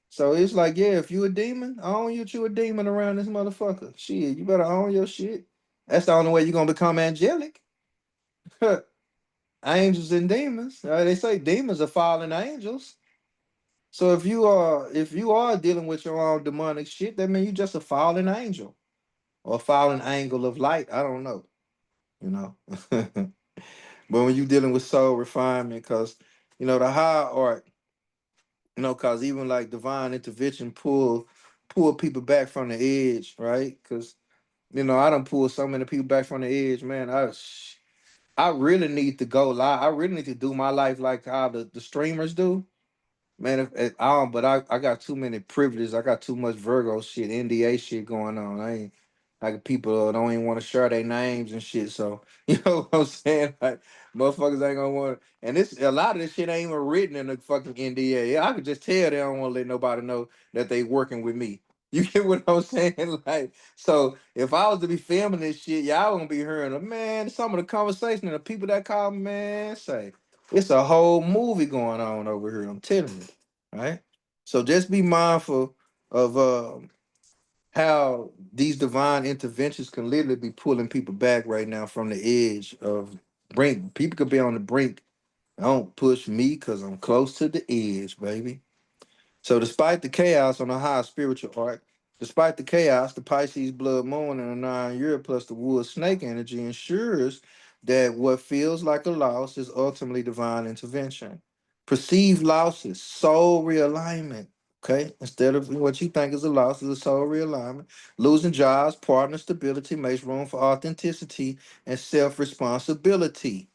So it's like, yeah, if you a demon, own you a demon around this motherfucker. Shit, you better own your shit. That's the only way you're gonna become angelic. Angels and demons. They say demons are fallen angels. So if you are dealing with your own demonic shit, that means you just a fallen angel or a fallen angle of light. I don't know, you know. But when you dealing with soul refinement, because the high art, because even like divine intervention pull people back from the edge, right? Because I don't pull so many people back from the edge, man. I really need to go live. I really need to do my life like how the streamers do. Man, if I don't, but I got too many privileges. I got too much Virgo shit, NDA shit going on. I ain't like people don't even want to share their names and shit. So you know what I'm saying? Like motherfuckers ain't gonna want. And this a lot of this shit ain't even written in the fucking NDA. Yeah, I could just tell they don't want to let nobody know that they working with me. You get what I'm saying? Like, so if I was to be filming this shit, y'all won't be hearing of man. Some of the conversation and the people that call me, man, say. It's a whole movie going on over here. I'm telling you, right? So just be mindful of how these divine interventions can literally be pulling people back right now from the edge of brink. People could be on the brink. Don't push me because I'm close to the edge, baby. So despite the chaos on a high spiritual arc, despite the chaos, the Pisces Blood Moon and the 9 year plus the Wood Snake energy ensures that what feels like a loss is ultimately divine intervention. Perceived losses, soul realignment. Okay, instead of what you think is a loss, is a soul realignment. Losing jobs, partner stability makes room for authenticity and self responsibility.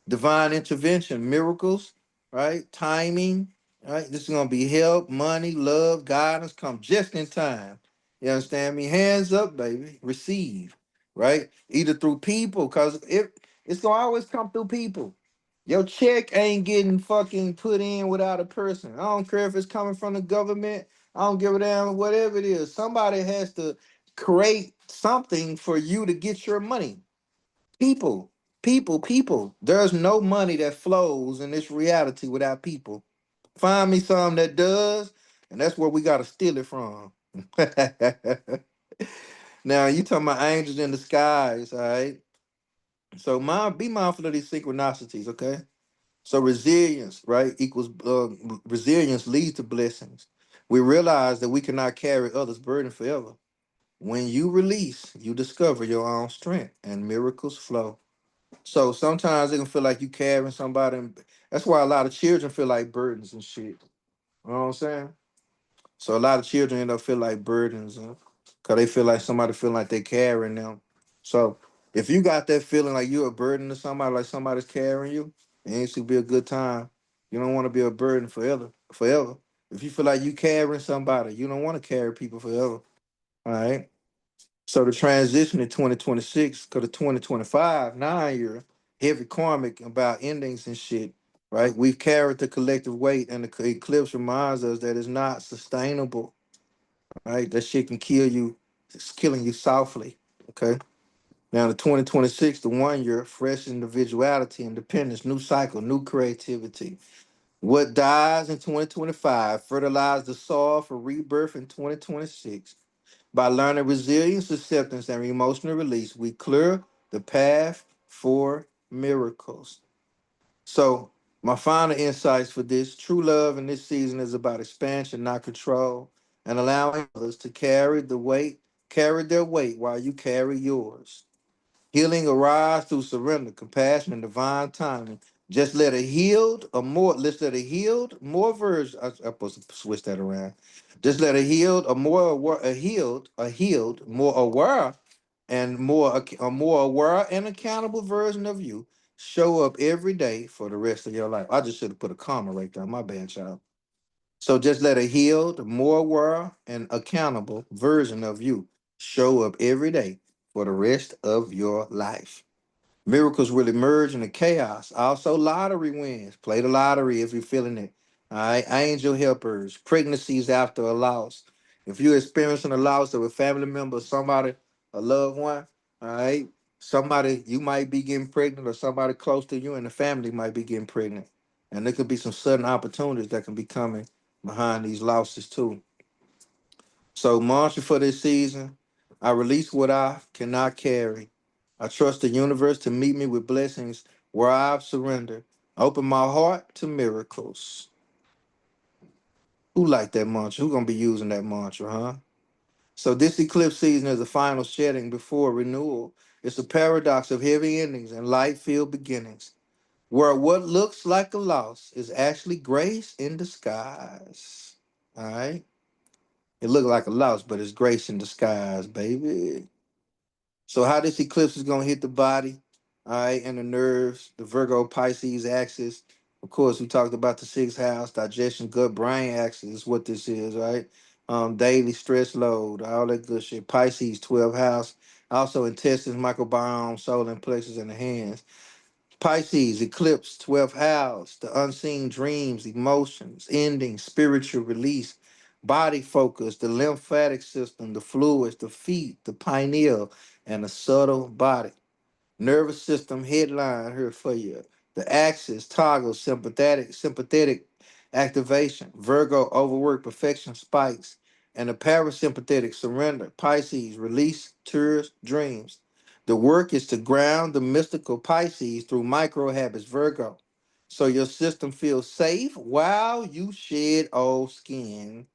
Divine intervention, miracles, right? Timing, right? This is gonna be help, money, love, guidance come just in time. You understand me? Hands up, baby. Receive, right? Either through people, because it's gonna always come through people. Your check ain't getting fucking put in without a person. I don't care if it's coming from the government. I don't give a damn whatever it is. Somebody has to create something for you to get your money. People, people. There's no money that flows in this reality without people. Find me some that does, and that's where we gotta steal it from. Now you talking about angels in the skies, all right? So be mindful of these synchronicities, okay? So resilience, right, equals resilience leads to blessings. We realize that we cannot carry others' burden forever. When you release, you discover your own strength, and miracles flow. So sometimes it can feel like you carrying somebody. That's why a lot of children feel like burdens and shit. You know what I'm saying? So a lot of children end up feel like burdens because they feel like somebody feel like they carrying them. So if you got that feeling like you're a burden to somebody, like somebody's carrying you, it ain't to be a good time. You don't want to be a burden forever. Forever. If you feel like you carrying somebody, you don't want to carry people forever. All right. So the transition in 2026, because the 2025 9 year, heavy karmic about endings and shit, right? We've carried the collective weight, and the eclipse reminds us that it's not sustainable, right? That shit can kill you, it's killing you softly, okay? Now the 2026, the 1 year, fresh individuality, independence, new cycle, new creativity. What dies in 2025 fertilize the soil for rebirth in 2026. By learning resilience, acceptance, and emotional release, we clear the path for miracles. So my final insights for this: true love in this season is about expansion, not control, and allowing others to carry their weight while you carry yours. Healing arise through surrender, compassion, and divine timing. Let's let a healed, more version. I'm supposed to switch that around. Just let a healed, a healed, more aware, and a more aware and accountable version of you show up every day for the rest of your life. I just should have put a comma right there. My bad, child. So just let a healed, more aware, and accountable version of you show up every day for the rest of your life. Miracles will emerge in the chaos. Also, lottery wins. Play the lottery if you're feeling it. All right. Angel helpers, pregnancies after a loss. If you're experiencing a loss of a family member, somebody, a loved one, all right, somebody you might be getting pregnant, or somebody close to you in the family might be getting pregnant. And there could be some sudden opportunities that can be coming behind these losses too. So, mantra for this season: I release what I cannot carry. I trust the universe to meet me with blessings where I've surrendered. Open my heart to miracles. Who like that mantra? Who gonna be using that mantra, huh? So this eclipse season is a final shedding before renewal. It's a paradox of heavy endings and light-filled beginnings, where what looks like a loss is actually grace in disguise. All right? It looked like a loss, but it's grace in disguise, baby. So how this eclipse is gonna hit the body, all right, and the nerves, the Virgo Pisces axis. Of course, we talked about the sixth house, digestion, gut, brain axis is what this is, right? Daily stress load, all that good shit. Pisces, 12th house. Also intestines, microbiome, solar plexus, in the hands. Pisces, eclipse, 12th house, the unseen dreams, emotions, endings, spiritual release, body focus, the lymphatic system, the fluids, the feet, the pineal, and the subtle body. Nervous system headline here for you. The axis toggle sympathetic activation. Virgo overwork perfection spikes. And the parasympathetic surrender. Pisces release tears dreams. The work is to ground the mystical Pisces through micro habits. Virgo. So your system feels safe while you shed old skin.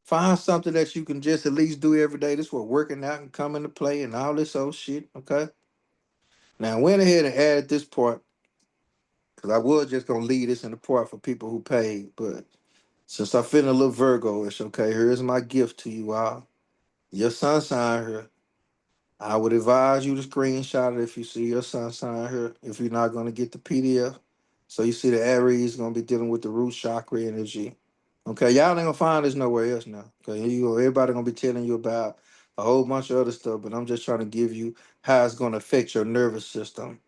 Find something that you can just at least do every day. This is where working out can come into play and all this old shit. Okay. Now I went ahead and added this part because I was just gonna leave this in the part for people who paid, but since I'm feeling a little Virgo-ish, okay, here's my gift to you all. Your sun sign here. I would advise you to screenshot it if you see your sun sign here. If you're not gonna get the PDF, so you see the Aries gonna be dealing with the root chakra energy. Okay, y'all ain't gonna find this nowhere else now. Okay, everybody gonna be telling you about a whole bunch of other stuff, but I'm just trying to give you how it's gonna affect your nervous system.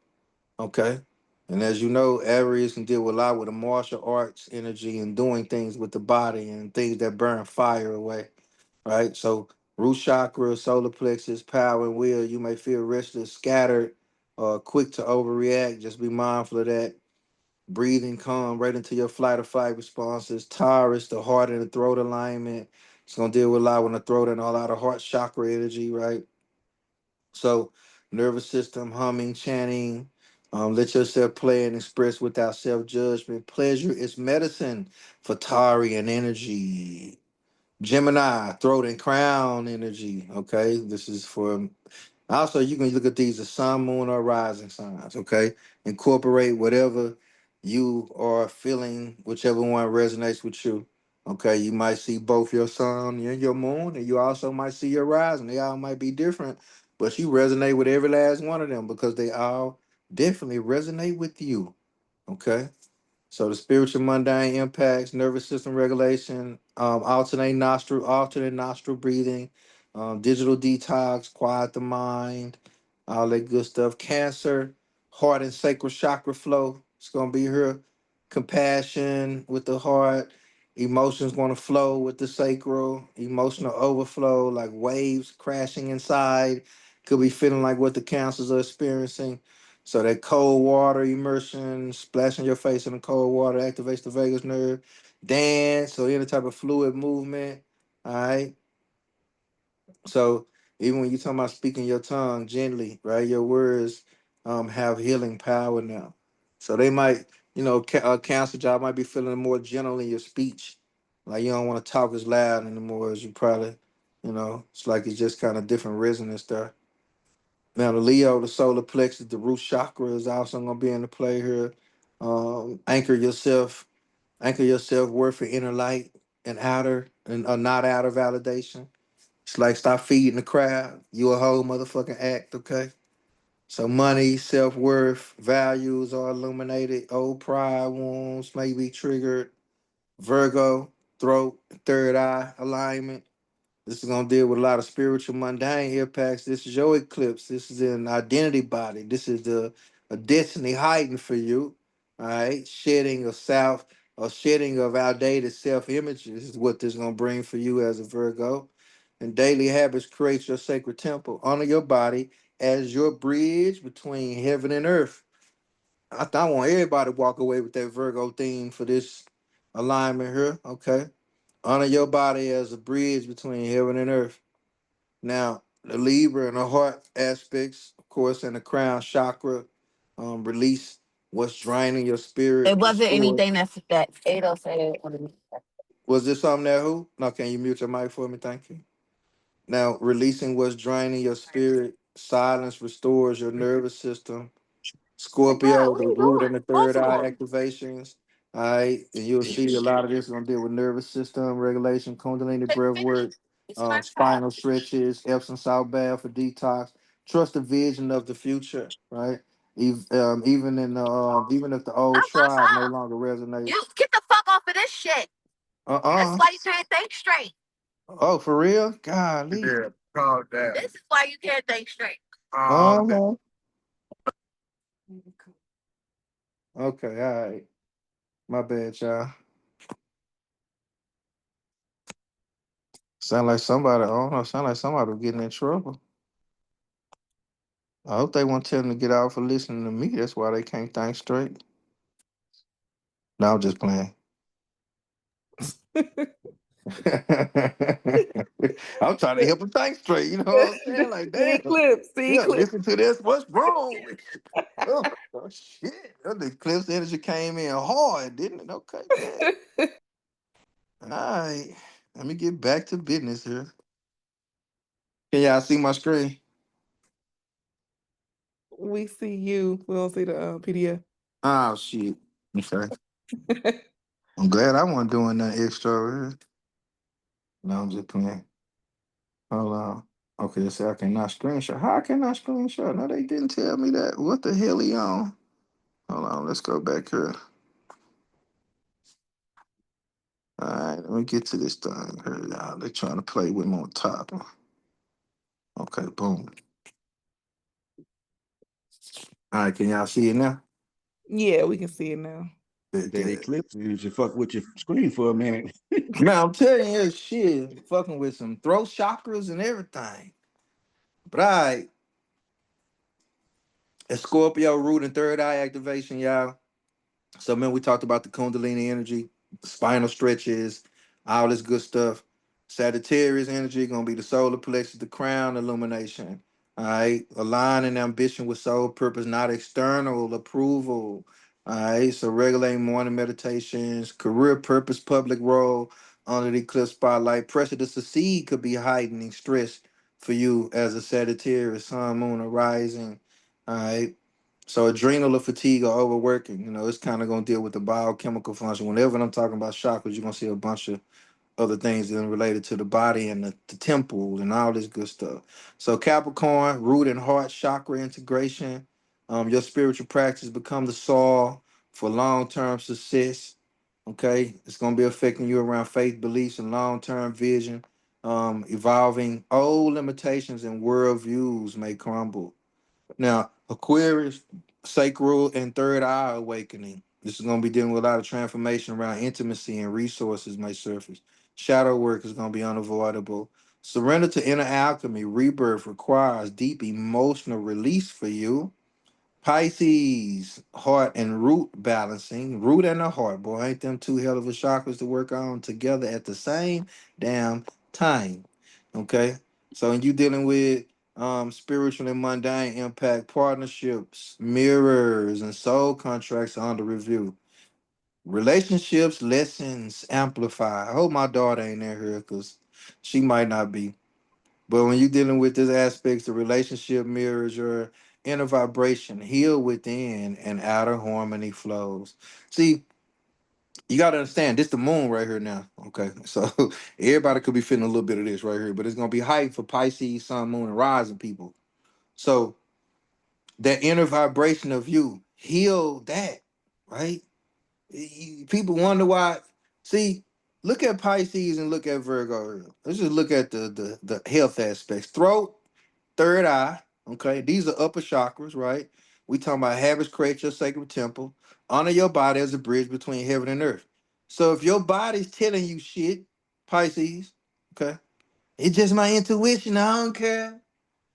Okay. And as you know, Aries can deal with a lot with the martial arts energy and doing things with the body and things that burn fire away. Right. So root chakra, solar plexus, power and will, you may feel restless, scattered, quick to overreact. Just be mindful of that. Breathing calm right into your flight or fight responses. Taurus, the heart and the throat alignment. It's gonna deal with a lot with the throat and a lot of heart chakra energy, right? So, nervous system, humming, chanting, let yourself play and express without self judgment. Pleasure is medicine for Tari and energy. Gemini, throat and crown energy. Okay, this is for also, you can look at these as sun, moon, or rising signs, okay? Incorporate whatever you are feeling, whichever one resonates with you. Okay, you might see both your sun and your moon, and you also might see your rising. They all might be different, but you resonate with every last one of them because they all definitely resonate with you. Okay. So the spiritual mundane impacts, nervous system regulation, alternate nostril breathing, digital detox, quiet the mind, all that good stuff. Cancer, heart and sacral chakra flow. It's gonna be here. Compassion with the heart, emotions gonna flow with the sacral, emotional overflow, like waves crashing inside. Could be feeling like what the cancers are experiencing. So that cold water immersion, splashing your face in the cold water activates the vagus nerve. Dance or any type of fluid movement. All right. So even when you're talking about speaking your tongue gently, right? Your words have healing power now. So they might, Cancer job might be feeling more gentle in your speech. Like you don't want to talk as loud anymore as you probably, it's like it's just kind of different resonance there. Now the Leo, the solar plexus, the root chakra is also gonna be in the play here. Anchor yourself worth for inner light and outer and not outer validation. It's like stop feeding the crowd. You a whole motherfucking act, okay? So money, self-worth, values are illuminated. Old pride wounds may be triggered. Virgo, throat, third eye alignment. This is gonna deal with a lot of spiritual mundane impacts. This is your eclipse. This is an identity body. This is the a destiny hiding for you. All right. Shedding of outdated self-images is what this is gonna bring for you as a Virgo. And daily habits create your sacred temple. Honor your body as your bridge between heaven and earth. I want everybody to walk away with that Virgo theme for this alignment here. Okay. Honor your body as a bridge between heaven and earth. Now, the Libra and the heart aspects, of course, and the crown chakra, release what's draining your It spirit. wasn't Restore. anything that Ado said. Was this something there? Who? No, can you mute your mic for me? Thank you. Now, releasing what's draining your spirit. Silence restores your nervous system. Like, God, Scorpio, what the are you root and doing? the third Both of eye them. activations. All right. And you'll see a lot of this is gonna deal with nervous system regulation, kundalini breath work, spinal stretches, Epsom salt bath for detox. Trust the vision of the future, right? Even if the old That's what's tribe no up. longer You resonates. get the fuck off of this shit. That's Uh-uh. why you can't think straight. Oh, for real? Golly. Yeah, calm down. This is why you can't think straight. Uh-huh. Okay, all right. My bad, y'all. Sound like somebody, I don't know, sound like somebody was getting in trouble. I hope they won't tell them to get out for listening to me. That's why they can't think straight. No, I'm just playing. I'm trying to help them think straight. You know what I'm saying? Like, The damn. eclipse, the Yeah, eclipse. listen to this. What's wrong? Oh, shit. The Eclipse energy came in hard, didn't it? Okay, man. All right. Let me get back to business here. Can y'all see my screen? We see you. We don't see the PDF. Oh, shit. Okay. I'm glad I wasn't doing nothing extra over here. No, I'm just playing. Hold on. Okay, so I cannot screenshot. How I cannot screenshot? No, they didn't tell me that. What the hell he on? Hold on, let's go back here. All right, let me get to this thing here, y'all. They're trying to play with me on top. Okay, boom. All right, can y'all see it now? Yeah, we can see it now. Good, That good. eclipse you should fuck with your screen for a minute. Man, I'm telling you, shit, fucking with some throat chakras and everything. But all right, a Scorpio root and third eye activation, y'all. So, man, we talked about the Kundalini energy, spinal stretches, all this good stuff. Sagittarius energy gonna be the solar plexus, the crown illumination. All right, aligning ambition with soul purpose, not external approval. All right, so regulating morning meditations, career purpose, public role under the eclipse spotlight. Pressure to succeed could be heightening stress for you as a Sagittarius, sun, moon, or rising. All right, so adrenal or fatigue or overworking, it's kind of gonna deal with the biochemical function. Whenever I'm talking about chakras, you're gonna see a bunch of other things that are related to the body and the temple and all this good stuff. So Capricorn, root and heart chakra integration. Your spiritual practice become the soil for long-term success. Okay, it's gonna be affecting you around faith, beliefs, and long-term vision. Evolving old limitations and worldviews may crumble. Now, Aquarius, sacral and third eye awakening. This is going to be dealing with a lot of transformation around intimacy and resources may surface. Shadow work is going to be unavoidable. Surrender to inner alchemy, rebirth requires deep emotional release for you. Pisces, heart and root balancing. Root and the heart, boy, ain't them two hell of a chakras to work on together at the same damn time. Okay? So, and you dealing with Spiritual and mundane impact, partnerships, mirrors, and soul contracts are under review. Relationships, lessons, amplify. I hope my daughter ain't in here because she might not be. But when you're dealing with this aspects, the relationship mirrors your inner vibration, heal within, and outer harmony flows. See, you gotta understand this the moon right here now. Okay. So everybody could be feeling a little bit of this right here, but it's gonna be height for Pisces, Sun, Moon, and rising people. So that inner vibration of you, heal that, right? People wonder why. See, look at Pisces and look at Virgo. Let's just look at the health aspects. Throat, third eye. Okay, these are upper chakras, right? We talking about habits create your sacred temple. Honor your body as a bridge between heaven and earth. So if your body's telling you shit, Pisces, okay, it's just my intuition. I don't care.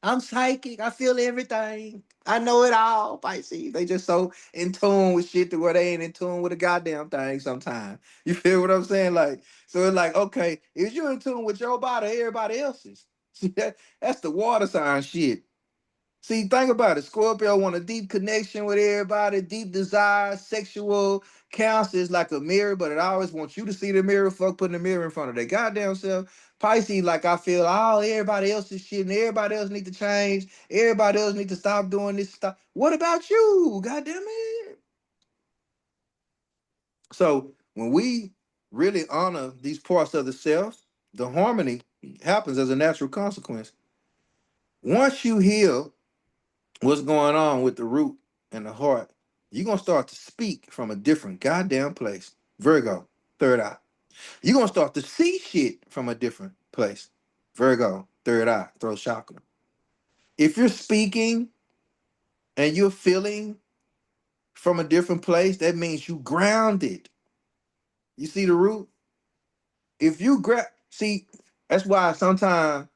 I'm psychic. I feel everything. I know it all, Pisces. They just so in tune with shit to where they ain't in tune with a goddamn thing sometimes. You feel what I'm saying? Like, so it's like, okay, if you're in tune with your body, everybody else's. See, that's the water sign shit. See, think about it. Scorpio want a deep connection with everybody, deep desire, sexual. Cancer is like a mirror, but it always wants you to see the mirror. Fuck putting the mirror in front of their goddamn self. Pisces, like I feel all everybody else's shit, and everybody else need to change. Everybody else need to stop doing this stuff. What about you? Goddamn it. So when we really honor these parts of the self, the harmony happens as a natural consequence. Once you heal what's going on with the root and the heart, you're gonna start to speak from a different goddamn place. Virgo, third eye. You're gonna start to see shit from a different place. Virgo, third eye, throat chakra. If you're speaking and you're feeling from a different place, that means you grounded. You see the root? If you see, that's why sometimes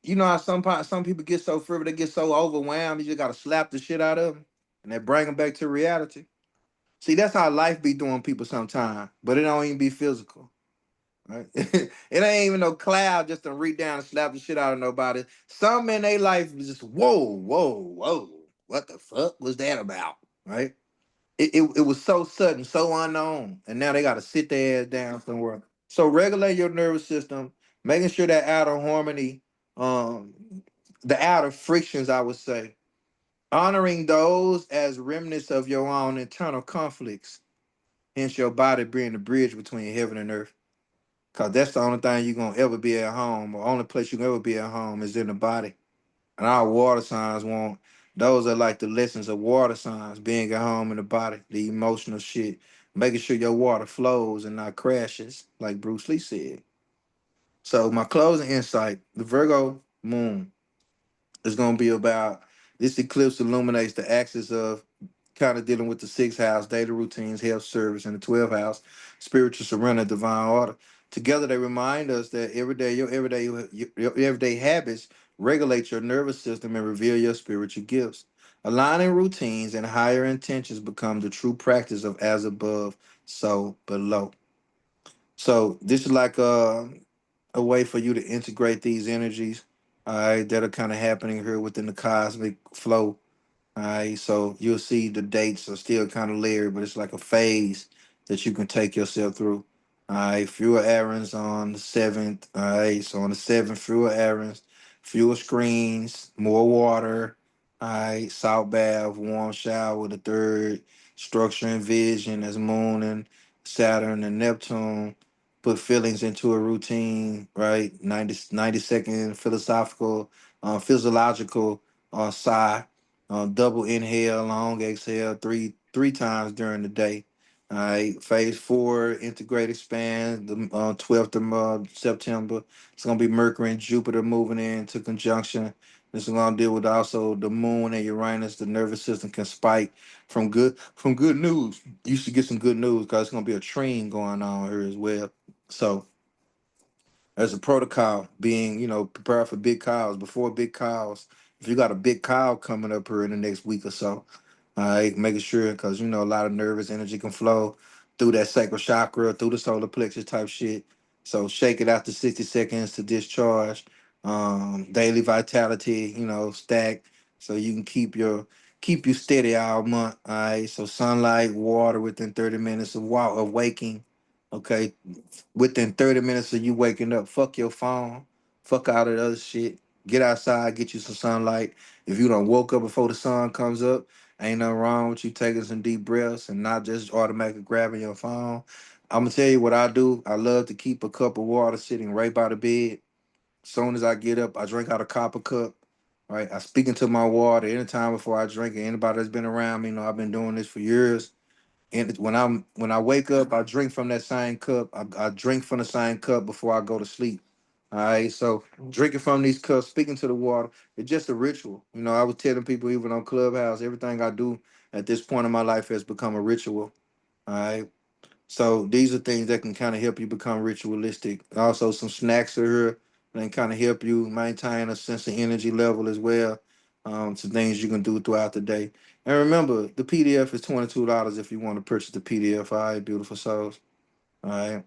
you know how some people get so frivolous, they get so overwhelmed, you just gotta slap the shit out of them and they bring them back to reality. See, that's how life be doing people sometimes, but it don't even be physical. Right? It ain't even no cloud just to reach down and slap the shit out of nobody. Some in their life is just whoa, whoa, whoa. What the fuck was that about? Right? It was so sudden, so unknown. And now they gotta sit their ass down somewhere. So regulate your nervous system, making sure that outer harmony, um, the outer frictions, I would say, honoring those as remnants of your own internal conflicts. Hence your body being the bridge between heaven and earth. Cause that's the only thing you're gonna ever be at home, or only place you can ever be at home is in the body. And our water signs want those are like the lessons of water signs, being at home in the body, the emotional shit, making sure your water flows and not crashes, like Bruce Lee said. So my closing insight, the Virgo moon is gonna be about this eclipse illuminates the axis of kind of dealing with the sixth house, daily routines, health service, and the 12th house, spiritual surrender, divine order. Together, they remind us that your everyday habits regulate your nervous system and reveal your spiritual gifts. Aligning routines and higher intentions become the true practice of as above, so below. So this is like a way for you to integrate these energies, all right, that are kind of happening here within the cosmic flow. All right, so you'll see the dates are still kind of layered, but it's like a phase that you can take yourself through. All right, fewer errands on the 7th. All right, so on the 7th, fewer errands, fewer screens, more water. All right, salt bath, warm shower. The 3rd, structure and vision as Moon and Saturn and Neptune put feelings into a routine, right? 90-second philosophical, physiological sigh, double inhale, long exhale, three times during the day. All right, phase 4, integrate, expand. The 12th of September, it's gonna be Mercury and Jupiter moving into conjunction. This is gonna deal with also the Moon and Uranus. The nervous system can spike from good news. You should get some good news because it's gonna be a trine going on here as well. So as a protocol, being, prepare for big calls. Before big calls, if you got a big call coming up here in the next week or so, all right, making sure, because a lot of nervous energy can flow through that sacral chakra, through the solar plexus type shit. So shake it after 60 seconds to discharge. daily vitality, stack, so you can keep you steady all month. All right. So sunlight, water within 30 minutes of waking. Okay. Within 30 minutes of you waking up, fuck your phone. Fuck all of the other shit. Get outside, get you some sunlight. If you don't woke up before the sun comes up, ain't nothing wrong with you taking some deep breaths and not just automatically grabbing your phone. I'm gonna tell you what I do. I love to keep a cup of water sitting right by the bed. Soon as I get up, I drink out a copper cup. Right, I speak into my water anytime before I drink it. Anybody that's been around me, I've been doing this for years. And when I wake up, I drink from that same cup. I drink from the same cup before I go to sleep. All right, so drinking from these cups, speaking to the water, it's just a ritual. I was telling people even on Clubhouse, everything I do at this point in my life has become a ritual. All right. So these are things that can kind of help you become ritualistic. Also, some snacks are here that kind of help you maintain a sense of energy level as well. Some things you can do throughout the day. And remember, the PDF is $22 if you want to purchase the PDF. All right, beautiful souls. All right.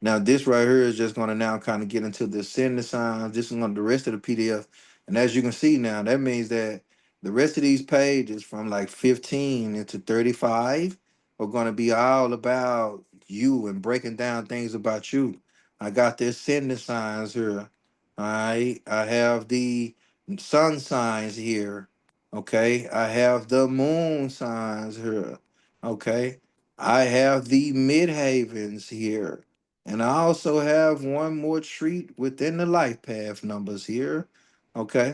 Now this right here is just going to now kind of get into the ascending signs. This is on the rest of the PDF, and as you can see now, that means that the rest of these pages from like 15 into 35 are going to be all about you and breaking down things about you. I got the ascending signs here. All right, I have the sun signs here. Okay, I have the moon signs here. Okay, I have the midhavens here. And I also have one more treat within the life path numbers here. Okay.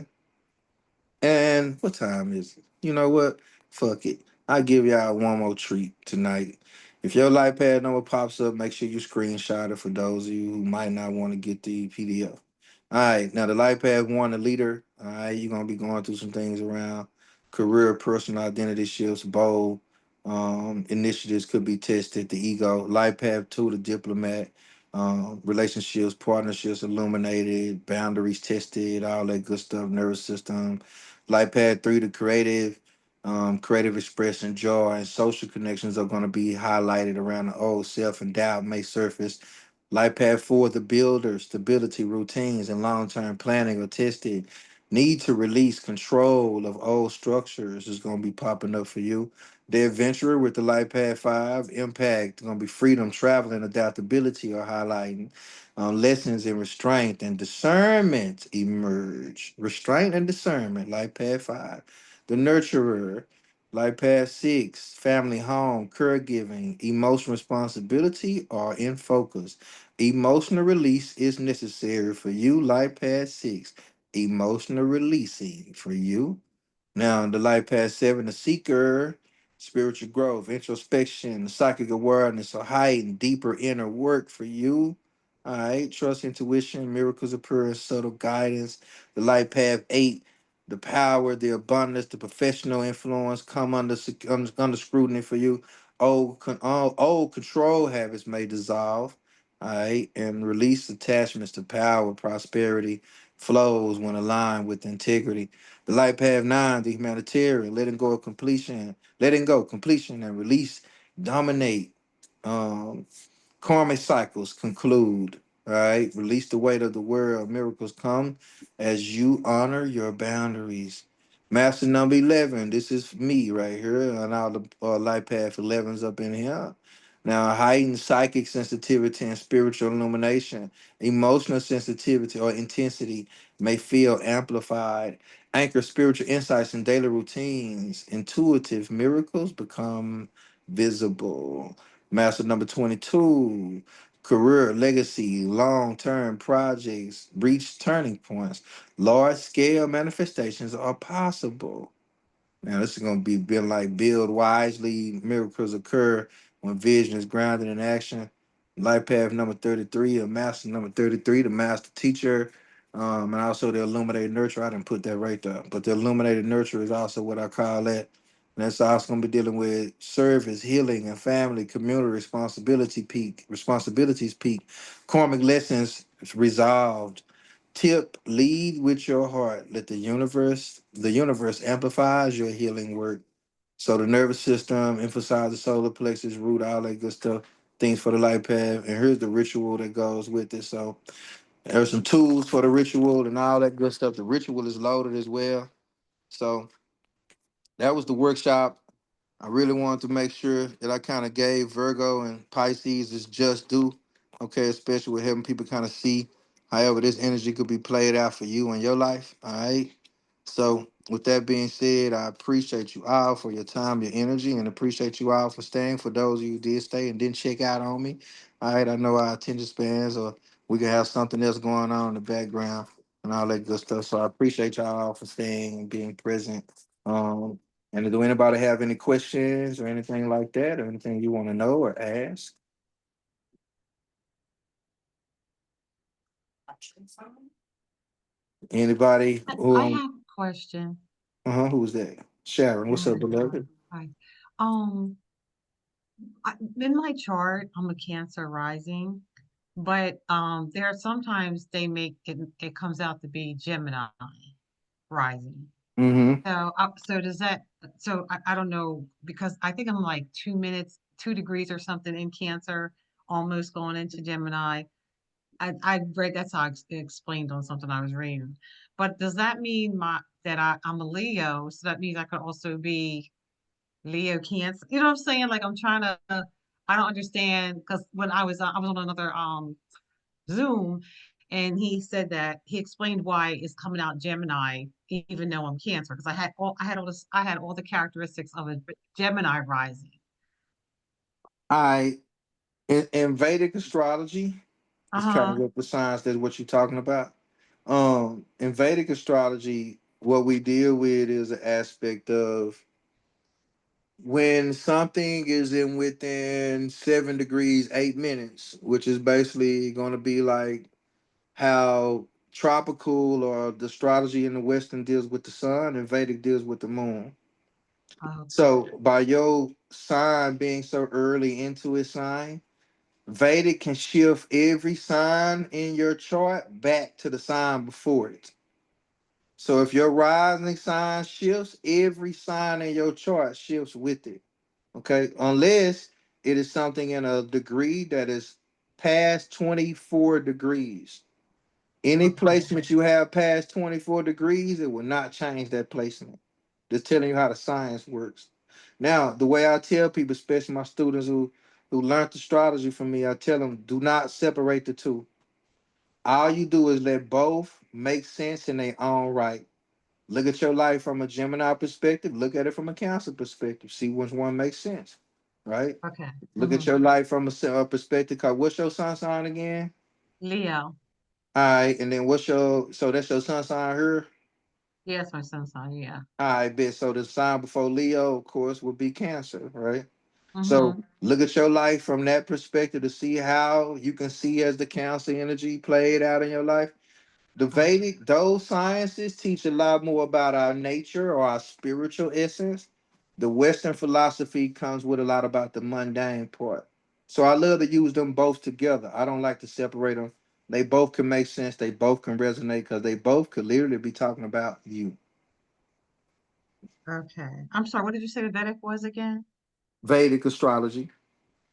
And what time is it? You know what? Fuck it. I'll give y'all one more treat tonight. If your life pad number pops up, make sure you screenshot it for those of you who might not want to get the PDF. All right. Now, the life pad one, the leader. All right. You're going to be going through some things around career, personal identity shifts, bold initiatives could be tested, the ego. Life path two, the diplomat. Relationships, partnerships illuminated, boundaries tested, all that good stuff, nervous system. Life Pad 3, the creative expression, joy, and social connections are going to be highlighted around the old self, and doubt may surface. Life Pad 4, the builder, stability, routines, and long term planning are tested. Need to release control of old structures is going to be popping up for you. The adventurer with the Life Pad 5, impact, going to be freedom, travel, and adaptability are highlighting. Lessons in restraint and discernment emerge. Restraint and discernment, Life Pad 5. The nurturer, Life Pad 6, family, home, caregiving, emotional responsibility are in focus. Emotional release is necessary for you, Life Pad 6. Emotional releasing for you. Now, the life past seven, the seeker, spiritual growth, introspection, psychic awareness, a heightened, deeper inner work for you. All right, trust, intuition, miracles appearance, subtle guidance. The life path eight, the power, the abundance, the professional influence come under scrutiny for you. Old control habits may dissolve. All right, and release attachments to power, prosperity flows when aligned with integrity. The light path nine, the humanitarian, letting go, completion, and release, dominate. Um, Karmic cycles conclude. All right. Release the weight of the world. Miracles come as you honor your boundaries. Master number 11. This is me right here. And all the light path 11s up in here. Now, heightened psychic sensitivity and spiritual illumination, emotional sensitivity or intensity may feel amplified. Anchor spiritual insights in daily routines. Intuitive miracles become visible. Master number 22, career, legacy, long term projects, reach turning points. Large scale manifestations are possible. Now, this is going to be been like build wisely, miracles occur when vision is grounded in action. Life path number 33, a master number 33, the master teacher, and also the illuminated nurturer. I didn't put that right there, but the illuminated nurturer is also what I call that. And that's also going to be dealing with service, healing, and family, community responsibilities peak, karmic lessons resolved. Tip, lead with your heart. Let the universe amplifies your healing work. So the nervous system, emphasize the solar plexus, root, all that good stuff, things for the life path. And here's the ritual that goes with it. So There's some tools for the ritual and all that good stuff. The ritual is loaded as well. So that was the workshop. I really wanted to make sure that I kind of gave Virgo and Pisces its just due. Okay, especially with having people kind of see however this energy could be played out for you in your life. All right. So with that being said, I appreciate you all for your time, your energy, and appreciate you all for staying. For those of you who did stay and didn't check out on me. All right, I know our attention spans or we can have something else going on in the background and all that good stuff. So I appreciate y'all for staying and being present. Um, and do anybody have any questions or anything like that, or anything you want to know or ask? Anybody I who have a question. who was that? Sharon, what's up, Sharon, beloved? hi. Um, in my chart, I'm a Cancer rising, but there are sometimes they make it. It comes out to be Gemini rising. Mm-hmm. So does that? So I don't know because I think I'm like 2 minutes, 2 degrees or something in Cancer, almost going into Gemini. I read that's how it explained on something I was reading. But does that mean I'm a Leo? So that means I could also be Leo Cancer. You know what I'm saying? Like I'm trying to I don't understand because when I was on another Zoom and he said that he explained why it's coming out Gemini even though I'm Cancer because I had all the characteristics of a Gemini rising. I in Vedic astrology, it's kind of Uh-huh. what the signs that's what you're talking about. In Vedic astrology, what we deal with is an aspect of when something is in within 7 degrees 8 minutes, which is basically going to be like how tropical or the astrology in the Western deals with the sun and Vedic deals with the moon. Okay. So by your sign being so early into its sign, Vedic can shift every sign in your chart back to the sign before it. So if your rising sign shifts, every sign in your chart shifts with it. Okay, unless it is something in a degree that is past 24 degrees. Any Okay. placement you have past 24 degrees, it will not change that placement. Just telling you how the science works. Now, the way I tell people, especially my students who learned astrology from me, I tell them do not separate the two. All you do is let both make sense in their own right. Look at your life from a Gemini perspective, look at it from a Cancer perspective, see which one makes sense, right? Okay. Look at your life from a perspective. Cause what's your sun sign again? Leo. All right, and then what's your so that's your sun sign here. Yes, my son's sign. Yeah. All right, bet. So the sign before Leo, of course, would be Cancer, right? So Mm-hmm. look at your life from that perspective to see how you can see as the Cancer energy played out in your life. The Okay. Vedic, those sciences teach a lot more about our nature or our spiritual essence. The Western philosophy comes with a lot about the mundane part. So I love to use them both together. I don't like to separate them. They both can make sense. They both can resonate because they both could literally be talking about you. Okay. I'm sorry, what did you say the Vedic was again? Vedic astrology.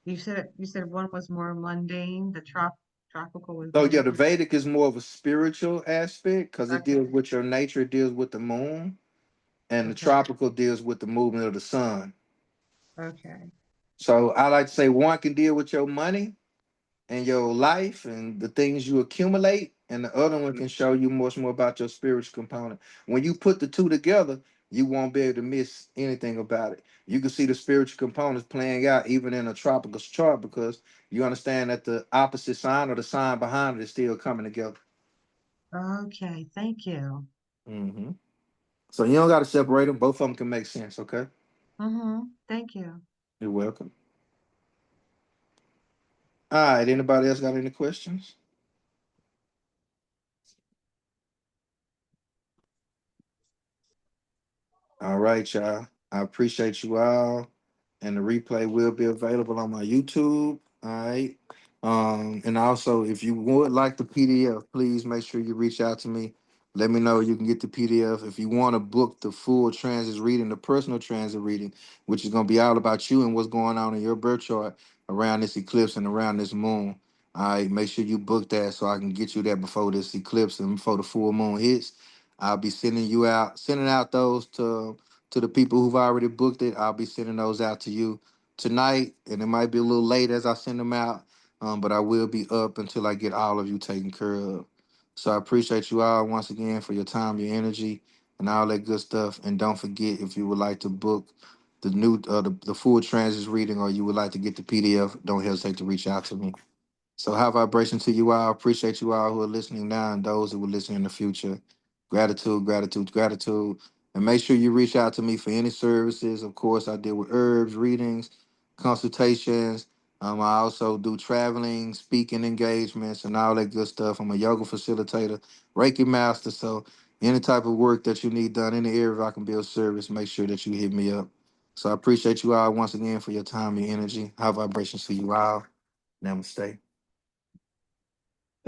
You said one was more mundane, the tropical was So more yeah, the mundane. Vedic is more of a spiritual aspect because it deals Okay. with your nature, it deals with the moon, and the Okay. tropical deals with the movement of the sun. Okay. So I like to say one can deal with your money and your life and the things you accumulate, and the other one can show you much more about your spiritual component. When you put the two together, you won't be able to miss anything about it. You can see the spiritual components playing out even in a tropical chart because you understand that the opposite sign or the sign behind it is still coming together. Okay. Thank you. Hmm. So you don't got to separate them. Both of them can make sense. Okay. Mm-hmm. Thank you. You're welcome. All right. Anybody else got any questions? All right, y'all. I appreciate you all. And the replay will be available on my YouTube. All right. And also if you would like the PDF, please make sure you reach out to me. Let me know you can get the PDF. If you want to book the full transit reading, the personal transit reading, which is going to be all about you and what's going on in your birth chart around this eclipse and around this moon. All right, make sure you book that so I can get you that before this eclipse and before the full moon hits. I'll be sending out those to the people who've already booked it. I'll be sending those out to you tonight, and it might be a little late as I send them out, but I will be up until I get all of you taken care of. So I appreciate you all once again for your time, your energy, and all that good stuff. And don't forget, if you would like to book the full transits reading, or you would like to get the PDF, don't hesitate to reach out to me. So high vibration to you all. Appreciate you all who are listening now and those who will listen in the future. Gratitude, gratitude, gratitude. And make sure you reach out to me for any services. Of course, I deal with herbs, readings, consultations. I also do traveling, speaking engagements, and all that good stuff. I'm a yoga facilitator, Reiki master. So any type of work that you need done in the area, if I can be of service, make sure that you hit me up. So I appreciate you all once again for your time, your energy. High vibrations to you all. Namaste.